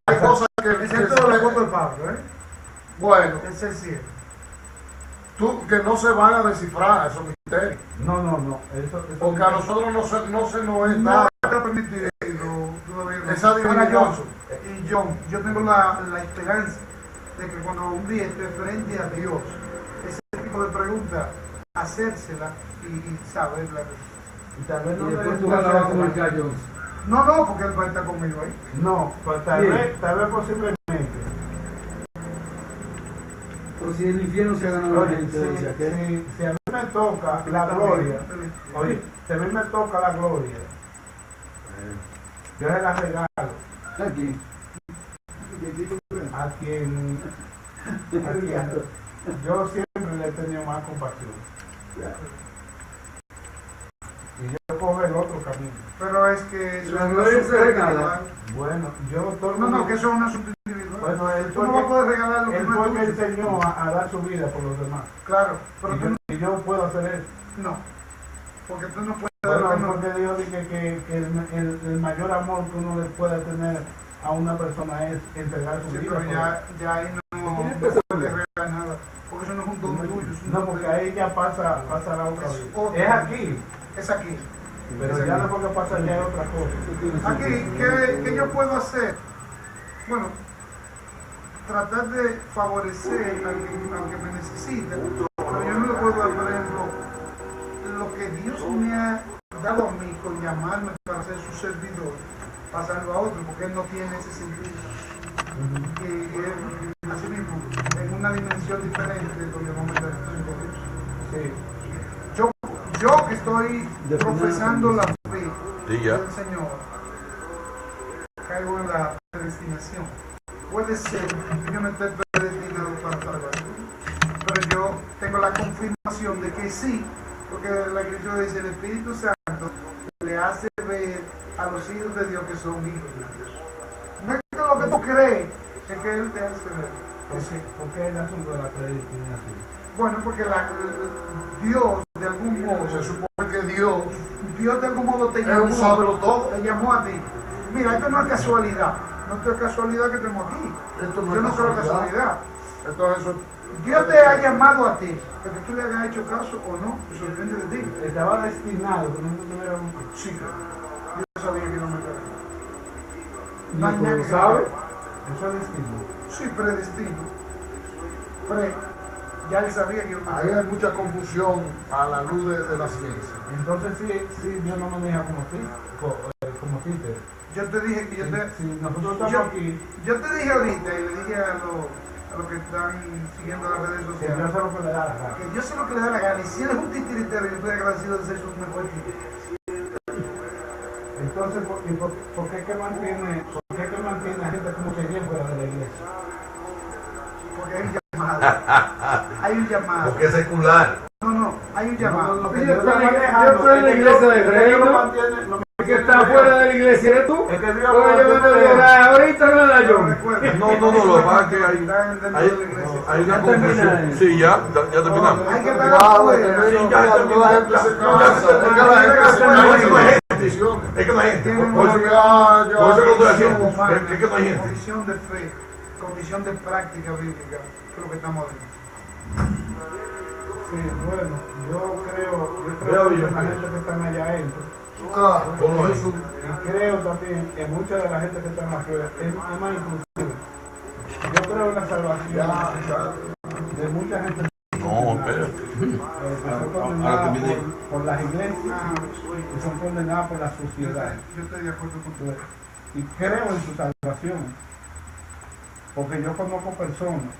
Hay cosas que Excepto el apóstol Pablo, ¿eh? bueno, Ese es cierto. que no se van a descifrar esos misterios. No. Eso Porque a nosotros no se nos es No nada. está permitido todavía. No. Esa Ahora, división. Johnson, y John, yo tengo la esperanza de que cuando un día esté frente a Dios, ese tipo de preguntas, hacérsela y saberla. Y tal vez Y no después le- tú vas a la comunicar, Johnson. No, porque él va a estar conmigo ahí. No, pues tal Sí. vez posiblemente. Pero si el infierno se ha ganado la Oye, gente, dice aquel. si a mí me toca la gloria, oye, si a mí me toca la gloria, yo se la regalo Aquí. a quien yo siempre le he tenido más compasión. y yo cojo el otro camino. Pero es que eso La es gloria un se asunto regala. individual. Bueno, yo todo el No, mundo- no, que eso es un asunto individual. Bueno, él Tú no vas a poder regalar lo que él no fue es que tuyo. enseñó a dar su vida por los demás. Claro, pero tú Y yo puedo hacer eso. no. Porque tú no puedes dar lo que Bueno, no. porque Dios dice que el mayor amor que uno le puede tener a una persona es entregar su Sí, vida. pero por ya ahí no Tienes que puedes saber. regalar nada. Porque eso no es un don tuyo. Es un No, don porque de- ahí ya pasa la otra Es vida. otro. Es aquí, Es aquí. pero Es ya aquí. después que pasa ya es otra cosa. Aquí, ¿qué yo puedo hacer? Bueno, tratar de favorecer al que me necesita, pero yo no le puedo dar, por ejemplo, lo que Dios me ha dado a mí con llamarme para ser su servidor, pasarlo a otro, porque Él no tiene ese sentido. Y Él, así mismo, en una dimensión diferente de donde vamos a estar en Dios. Sí. Yo que estoy profesando la fe Sí, ya. del Señor, caigo en la predestinación. Puede ser que yo no esté predestinado para salvar, pero yo tengo la confirmación de que sí, porque la Escritura dice: el Espíritu Santo le hace ver a los hijos de Dios que son hijos de Dios. No es que lo que tú crees, es que Él te hace ver. ¿Por qué el asunto de la predestinación? Bueno, porque Dios de algún modo, Se supone que Dios Dios de algún modo te es llamó, un sábelo todo. te llamó a ti. Mira, esto no es casualidad, no es casualidad que estemos aquí. Esto no Yo es no creo casualidad. casualidad. Entonces, Dios te ha llamado a ti, pero que tú le hayas hecho caso o no, eso depende de ti. Estaba destinado que no tuviera un Chica, yo sabía que no me quedaba. ¿No hay nada lo que sabe? ver. Eso es destino. Sí, predestino. Ya él sabía que yo me ahí hay mucha confusión a la luz de la ciencia. Entonces sí, Dios no me deja como ti, como títere. Yo te dije que Si nosotros estamos yo- aquí, yo te dije ahorita y le dije a los que están siguiendo las redes que Dios sociales, hace lo que le da la gana. que yo sé lo que le da la gana, y si él es un titiritero, yo estoy agradecido de ser su mejor titiritero. Entonces, ¿por qué que mantiene a gente como que bien fuera de la iglesia? Porque hay un llamado. Hay un llamado. Porque es secular. No, hay un llamado. No, Yo estoy en la iglesia de Reino. El que está fuera de la iglesia eres tú. Es que Dios Oye, yo no te digo nada, ahorita no la yo. Recuerda, No, lo que pasa es que están dentro de la hay iglesia. una Ya termina confusión. eso. Sí, ya terminamos. Hay que estar Cuidado, afuera. que Sí, ya, la gente se cansa, es que la gente se No, es que no hay cansa. gente. Es que no hay gente. Tienen Por eso una por eso que lo estoy haciendo. humana, Es que no hay gente. condición de fe, condición de práctica bíblica, es lo que estamos viendo. Sí, bueno, yo Veo creo yo, que la creo. gente que están allá adentro, Claro, ¿Cómo es? y creo también que mucha de la gente que está afuera es más inclusiva. Yo creo en la salvación de mucha gente No, espérate. que son Ahora condenadas terminé. por las iglesias y son condenadas por la sociedad. Yo estoy de acuerdo contigo. Y creo en su salvación, porque yo conozco personas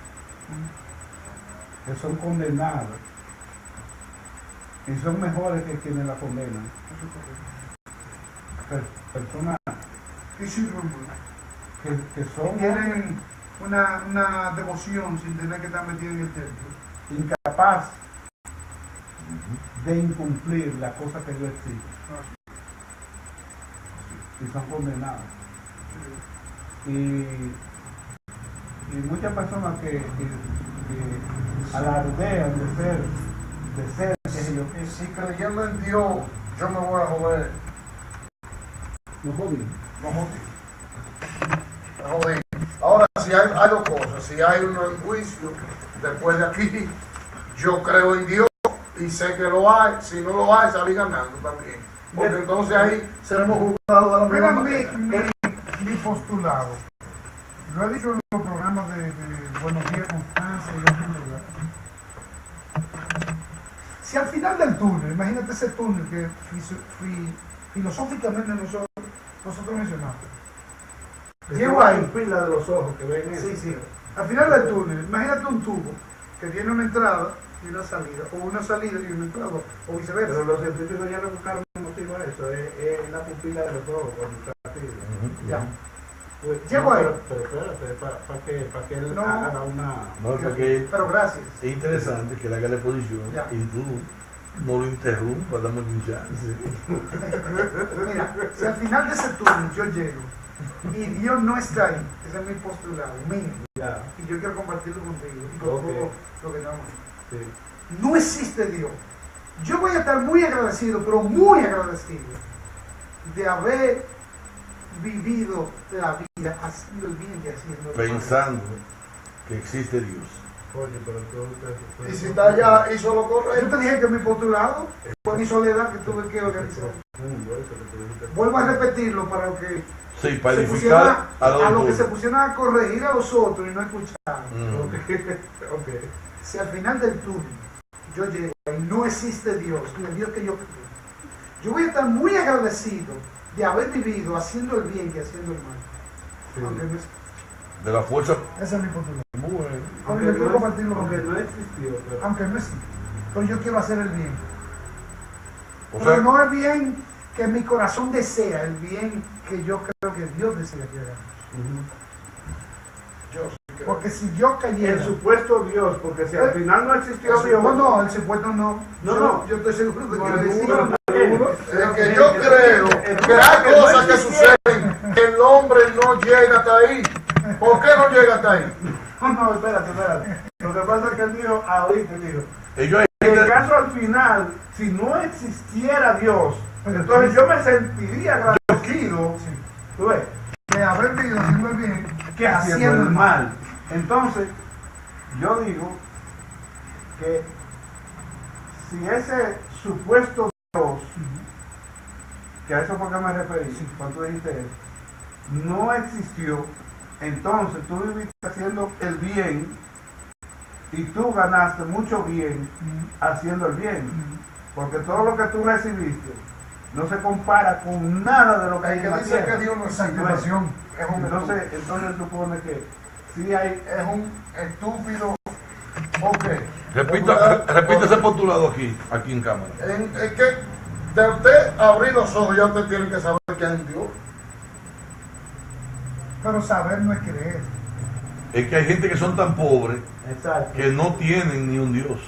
que son condenadas y son mejores que quienes la condenan. Personas Y sí, Rumbo, que son tienen una devoción sin tener que estar metido en el templo. incapaces de incumplir la cosa que Dios exige y son condenados. Y muchas personas que alardean de ser, qué sé yo qué, si creyendo en Dios, yo me voy a joder. No jodí. No joder. Ahora, si hay dos cosas, si hay un juicio después de aquí, yo creo en Dios y sé que lo hay. Si no lo hay, salí ganando también. Porque entonces ahí seremos juzgados de la Mira misma manera. mi postulado. Lo he dicho en los programas de Buenos Días Constanza y otros lugares. Si al final del túnel, imagínate ese túnel que filosóficamente nosotros mencionamos. Llego ahí. pila de los ojos que ven eso. Sí. Al final del túnel, imagínate un tubo que tiene una entrada y una salida, o una salida y una entrada, o viceversa. Pero los científicos ya no buscaron un motivo a eso, es la pupila de los ojos cuando está así. Ya. Pues, Llego ahí. Pero espérate, para que él No. haga una... No, porque Pero gracias. es interesante que le haga la exposición Ya. y tú No lo interrumpa, dame un chance. Mira, si al final de ese turno yo llego y Dios no está ahí, ese es mi postulado, mío, Ya. y yo quiero compartirlo contigo y con Ok. todo lo que estamos. Sí. No existe Dios. Yo voy a estar muy agradecido, pero muy agradecido, de haber vivido la vida haciendo el bien y haciendo el mal. Pensando que existe Dios. Oye, pero Y si está allá, hizo lo Yo correcto. te dije que mi postulado fue mi soledad que tuve que organizar. Vuelvo a repetirlo para que Sí, para se edificar pusieran a los a lo que otros. se pusieran a corregir a los otros y no a escuchar. Ok. Si al final del turno yo llego y no existe Dios, ni el Dios que yo creo, yo voy a estar muy agradecido de haber vivido haciendo el bien que haciendo el mal. Aunque no es- De la fuerza. Ese es mi postulado. Bueno. Aunque yo quiero compartirlo Aunque contigo. no existió, pero Aunque no existe. Pero yo quiero hacer el bien. O Pero sea, no el bien que mi corazón desea, el bien que yo creo que Dios desea que haga. Porque si yo cayera... el supuesto Dios, porque si al final no existió Dios, No, el supuesto no. No, Yo- no. Yo estoy seguro de que Bueno, existe. seguro. Es que yo creo que hay cosas que suceden que el hombre no llega hasta ahí. ¿Por qué no llega hasta ahí? No, espérate. Lo que pasa es que él dijo, ahorita dijo, ellos hay en el gente- caso al final, si no existiera Dios, entonces yo me sentiría agradecido, ¿tú ves? De haber vivido haciendo el bien Que haciendo el mal. Entonces, yo digo que si ese supuesto Dios, que a eso fue que me referí, cuando tú dijiste eso, no existió, entonces tú viviste haciendo el bien y tú ganaste mucho bien haciendo el bien, porque todo lo que tú recibiste no se compara con nada de lo que hay El en la que dice que tierra. Dios no existe Satisfacción. es un Entonces supone que sí hay, es un estúpido. Ok. repite ese postulado aquí en cámara. Es que de usted abrir los ojos ya usted tiene que saber que hay un Dios. Pero saber no es creer. Es que hay gente que son tan pobres exacto. que no tienen ni un Dios.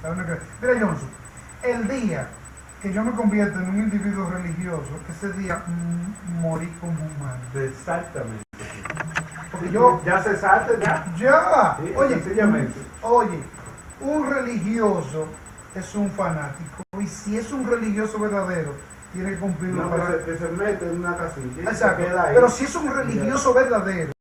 Saber no es creer. Mira, Johnson, el día que yo me convierto en un individuo religioso, ese día morí como humano. Exactamente. Porque yo... Ya cesaste, ya. Ya. Sí, Oye, sencillamente. un religioso es un fanático. Y si es un religioso verdadero, tiene que cumplirlo No, para... que se mete en una casilla. y se Exacto. queda ahí. Pero si es un religioso verdadero,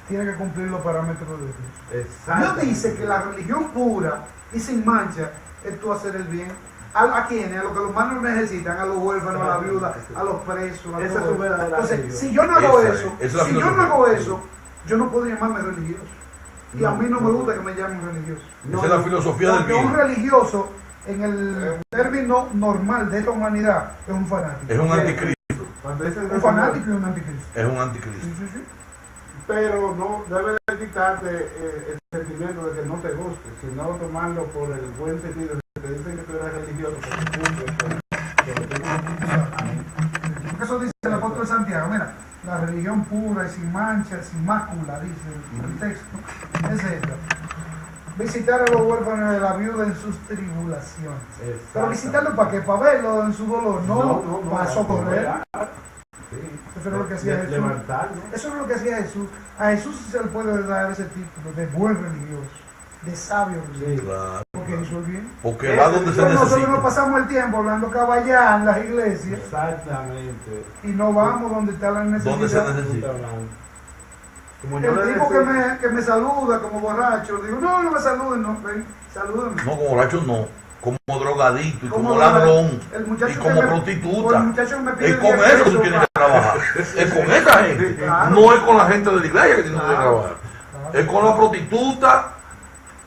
tiene que cumplir los parámetros de Dios. Dios Exactamente. dice que la religión pura y sin mancha es tú hacer el bien. ¿A quiénes? A los que los humanos necesitan, a los huérfanos, a la viuda, a los presos, a Esa es todos. su verdadera Entonces, religión. si yo no hago Esa es, eso, esa es la si yo no filosofía. hago eso, yo no puedo llamarme religioso. Y a mí no me gusta que me llamen religioso. Esa es la filosofía del Porque un bien. religioso, en el término normal de esta humanidad, es un fanático. Es un anticristo. Cuando dicen Un fanático y un anticristo. Es un anticristo. Sí, sí, sí. Pero no debe de quitarte el sentimiento de que no te guste, sino tomarlo por el buen sentido. Te dicen que tú eres religioso, porque cumples con lo que tú Porque eso dice el apóstol Santiago. Mira, la religión pura y sin mancha, sin mácula, dice el texto, es esta. Visitar a los huérfanos de la viuda en sus tribulaciones. Pero visitarlo para qué, para verlo en su dolor, no, para socorrer. Eso es lo que hacía Jesús. Levantar, ¿no? Eso es lo que hacía Jesús. A Jesús se le puede dar ese título de buen religioso, de sabio religioso, Claro. porque hizo el bien. Porque va donde se Pero nosotros nos necesita. pasamos el tiempo hablando caballá en las iglesias Exactamente. y no vamos donde está la necesidad. Donde se necesita. Como yo le El tipo decía, que me saluda como borracho, digo, no me saluden, no, ven, salúdenme. No, como borracho no. Como drogadito y como Como ladrón el muchacho y que como me- o el prostituta. muchacho que me pide Es con 10 eso que pesos tú tienes pa- que trabajar. Es con esa gente. Claro. No es con la gente de la iglesia que tienes que Claro. trabajar. Es con la prostituta,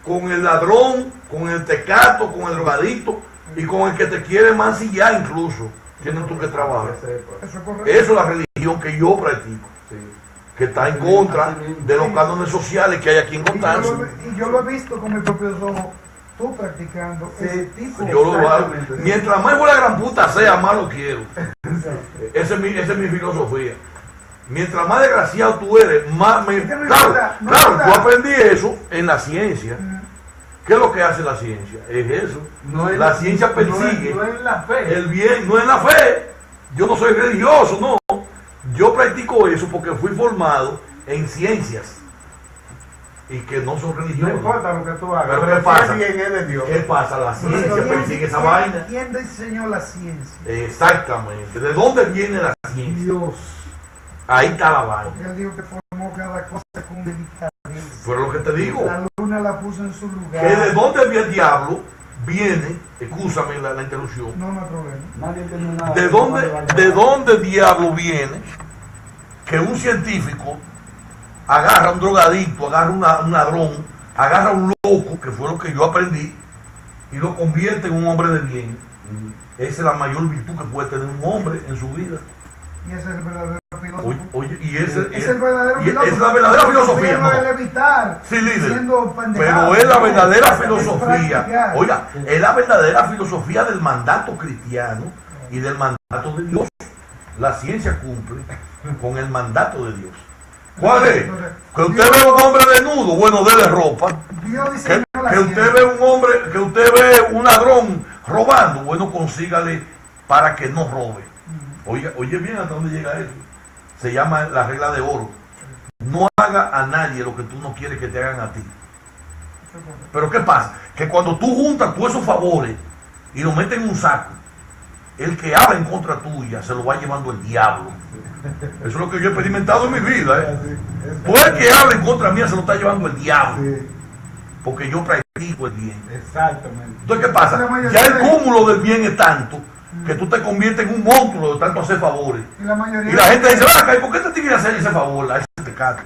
con el ladrón, con el tecato, con el drogadito y con el que te quiere mancillar incluso. Tienes tú que trabajar. que sepa. Eso es correcto. Eso es la religión que yo practico, Sí. que está en contra de los cánones sociales que hay aquí en Constanza. Y yo lo he visto con mis propios ojos, tú practicando Sí, ese tipo. Yo lo hago. Exactamente. Mientras más hijo de la gran puta sea, más lo quiero. Esa es mi filosofía. Mientras más desgraciado tú eres, más me... Es que no Claro, importa, no claro, importa. tú aprendí eso en la ciencia. ¿Qué es lo que hace la ciencia? Es eso. No es- La ciencia persigue no es la fe. el bien, no es la fe. Yo no soy religioso, no. Yo practico eso porque fui formado en ciencias y que no son No religiosos. importa lo que tú hagas. Pero ¿qué si pasa? es bien es de Dios. ¿Qué pasa? La ciencia persigue esa vaina. ¿Quién diseñó la ciencia? Exactamente. ¿De dónde viene la ciencia? Dios. Ahí está la vaina. Porque él dijo que formó cada cosa con delicadeza. Pero lo que te digo, La luna la puso en su lugar. que de dónde viene el diablo, viene, escúchame la interrupción, No, no hay problema. Nadie tiene nada. ¿de dónde diablo viene que un científico agarra a un drogadicto, agarra un ladrón, agarra a un loco, que fue lo que yo aprendí, y lo convierte en un hombre de bien? Esa es la mayor virtud que puede tener un hombre en su vida. Y ese es el verdadero filósofo. Oye, y ese Es el verdadero y filósofo. es la verdadera filosofía, No ¿no? es evitar. Sí, líder. Siendo pendejado. Pero es la verdadera Es filosofía. practicar. Oiga, es la verdadera filosofía del mandato cristiano y del mandato de Dios. La ciencia cumple con el mandato de Dios. ¿Cuál es? Que usted ve un hombre desnudo, bueno, dele ropa. Dios Que, diseñó la que usted ciencia. ve un hombre, que usted ve un ladrón robando, bueno, consígale para que no robe. Oye bien hasta dónde llega eso. Se llama la regla de oro. No haga a nadie lo que tú no quieres que te hagan a ti. Pero ¿qué pasa? Que cuando tú juntas todos esos favores y los metes en un saco, el que habla en contra tuya se lo va llevando el diablo. Eso es lo que yo he experimentado en mi vida. Todo el que habla en contra mía se lo está llevando el diablo. Sí, Porque yo practico el bien. exactamente. Entonces, ¿qué pasa? Ya el cúmulo del bien es tanto que tú te conviertes en un monstruo de tanto hacer favores. Y la mayoría Y la gente dice, ¿y por qué este tigre hace ese favor a ese pecado?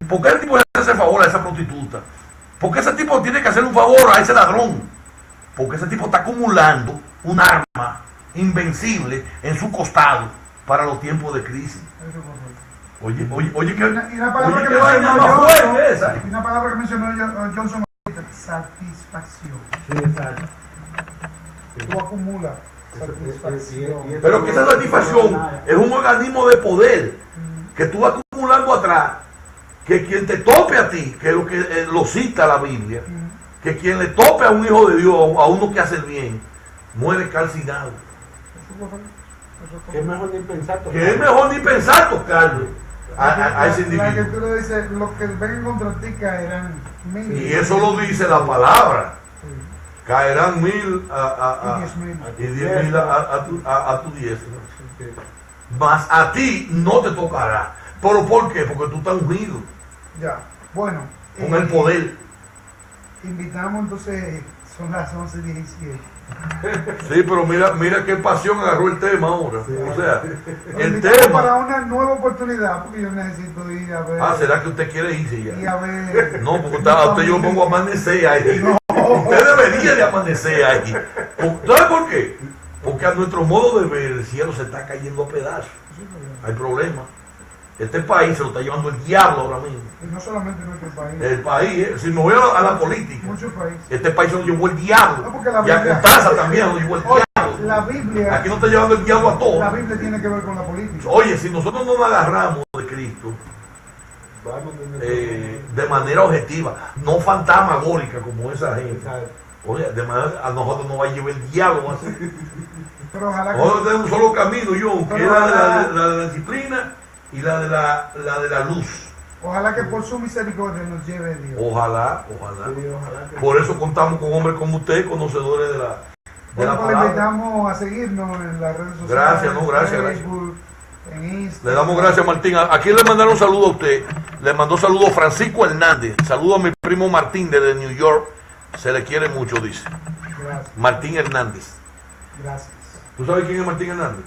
¿Por qué el tipo hace ese favor a esa prostituta? ¿Por qué ese tipo tiene que hacer un favor a ese ladrón? Porque ese tipo está acumulando un arma invencible en su costado para los tiempos de crisis. Oye, que, Y una palabra oye, que que vaina mencionó más Johnson, fuerte esa. y una palabra que mencionó Johnson, satisfacción. Sí, exacto. Tú acumulas satisfacción. Pero que esa satisfacción es un organismo de poder que tú vas acumulando atrás, que quien te tope a ti, que es lo que lo cita la Biblia, que quien le tope a un hijo de Dios, a uno que hace el bien, muere calcinado. Que es mejor ni pensar. Que es mejor ni pensar tocarlo a ese La que individuo. tú le dices, los que vengan contra ti caerán mil. Y eso lo dice la palabra. Sí. Caerán 1000 Y 10.000. y 10.000 a tu diestra. Mas a ti no te tocará. ¿Pero por qué? Porque tú estás unido Ya. Bueno. con el poder. Invitamos entonces, son las 11:17. Sí, pero mira qué pasión agarró el tema ahora. O sea, el Invitamos para tema. una nueva oportunidad, porque yo necesito ir a ver. Ah, ¿será que usted quiere irse Y ya? a ver. No, porque a usted yo lo pongo a amanecer ahí. Usted debería de amanecer ahí. ¿Sabe por qué? Porque a nuestro modo de ver el cielo se está cayendo a pedazos. Hay problemas. Este país se lo está llevando el diablo ahora mismo. Y no solamente en nuestro país. El país, si me voy a la política, Muchos países. este país se lo llevó el diablo. No, porque la Y a Biblia- Cutaza también se lo llevó el Oye, diablo. la Biblia. Aquí no está llevando el diablo a La todos. Biblia tiene que ver con la política. Oye, si nosotros no nos agarramos de Cristo de manera objetiva, no fantasmagórica como esa gente, oye, de manera, a nosotros nos va a llevar el diablo así. Pero ojalá que. Nosotros tenemos un solo camino, John, que es Pero la de la disciplina y la de la luz. Ojalá que por su misericordia nos lleve Dios. Ojalá. Por eso contamos con hombres como usted, conocedores de la Bueno, pues le palabra. invitamos a seguirnos en las redes sociales. Gracias, no, gracias, en Facebook, en Instagram. Le damos gracias, Martín. ¿A quién le mandaron saludo a usted? Le mandó saludo Francisco Hernández. Saludo a mi primo Martín desde New York. Se le quiere mucho, dice. Gracias, Martín Hernández. gracias. ¿Tú sabes quién es Martín Hernández?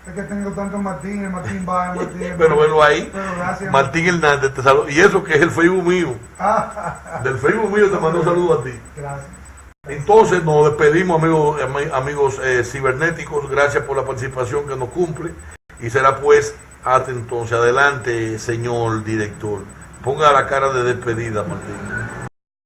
Es que tengo tantos Martín, Martín Baez, Martín. Pero velo ahí. Pero gracias. Martín Hernández te saluda. Y eso que es el Facebook mío. Del Facebook mío te mando un saludo a ti. Gracias. Entonces nos despedimos, amigos cibernéticos. Gracias por la participación que nos cumple. Y será pues hasta entonces. Adelante, señor director. Ponga la cara de despedida, Martín.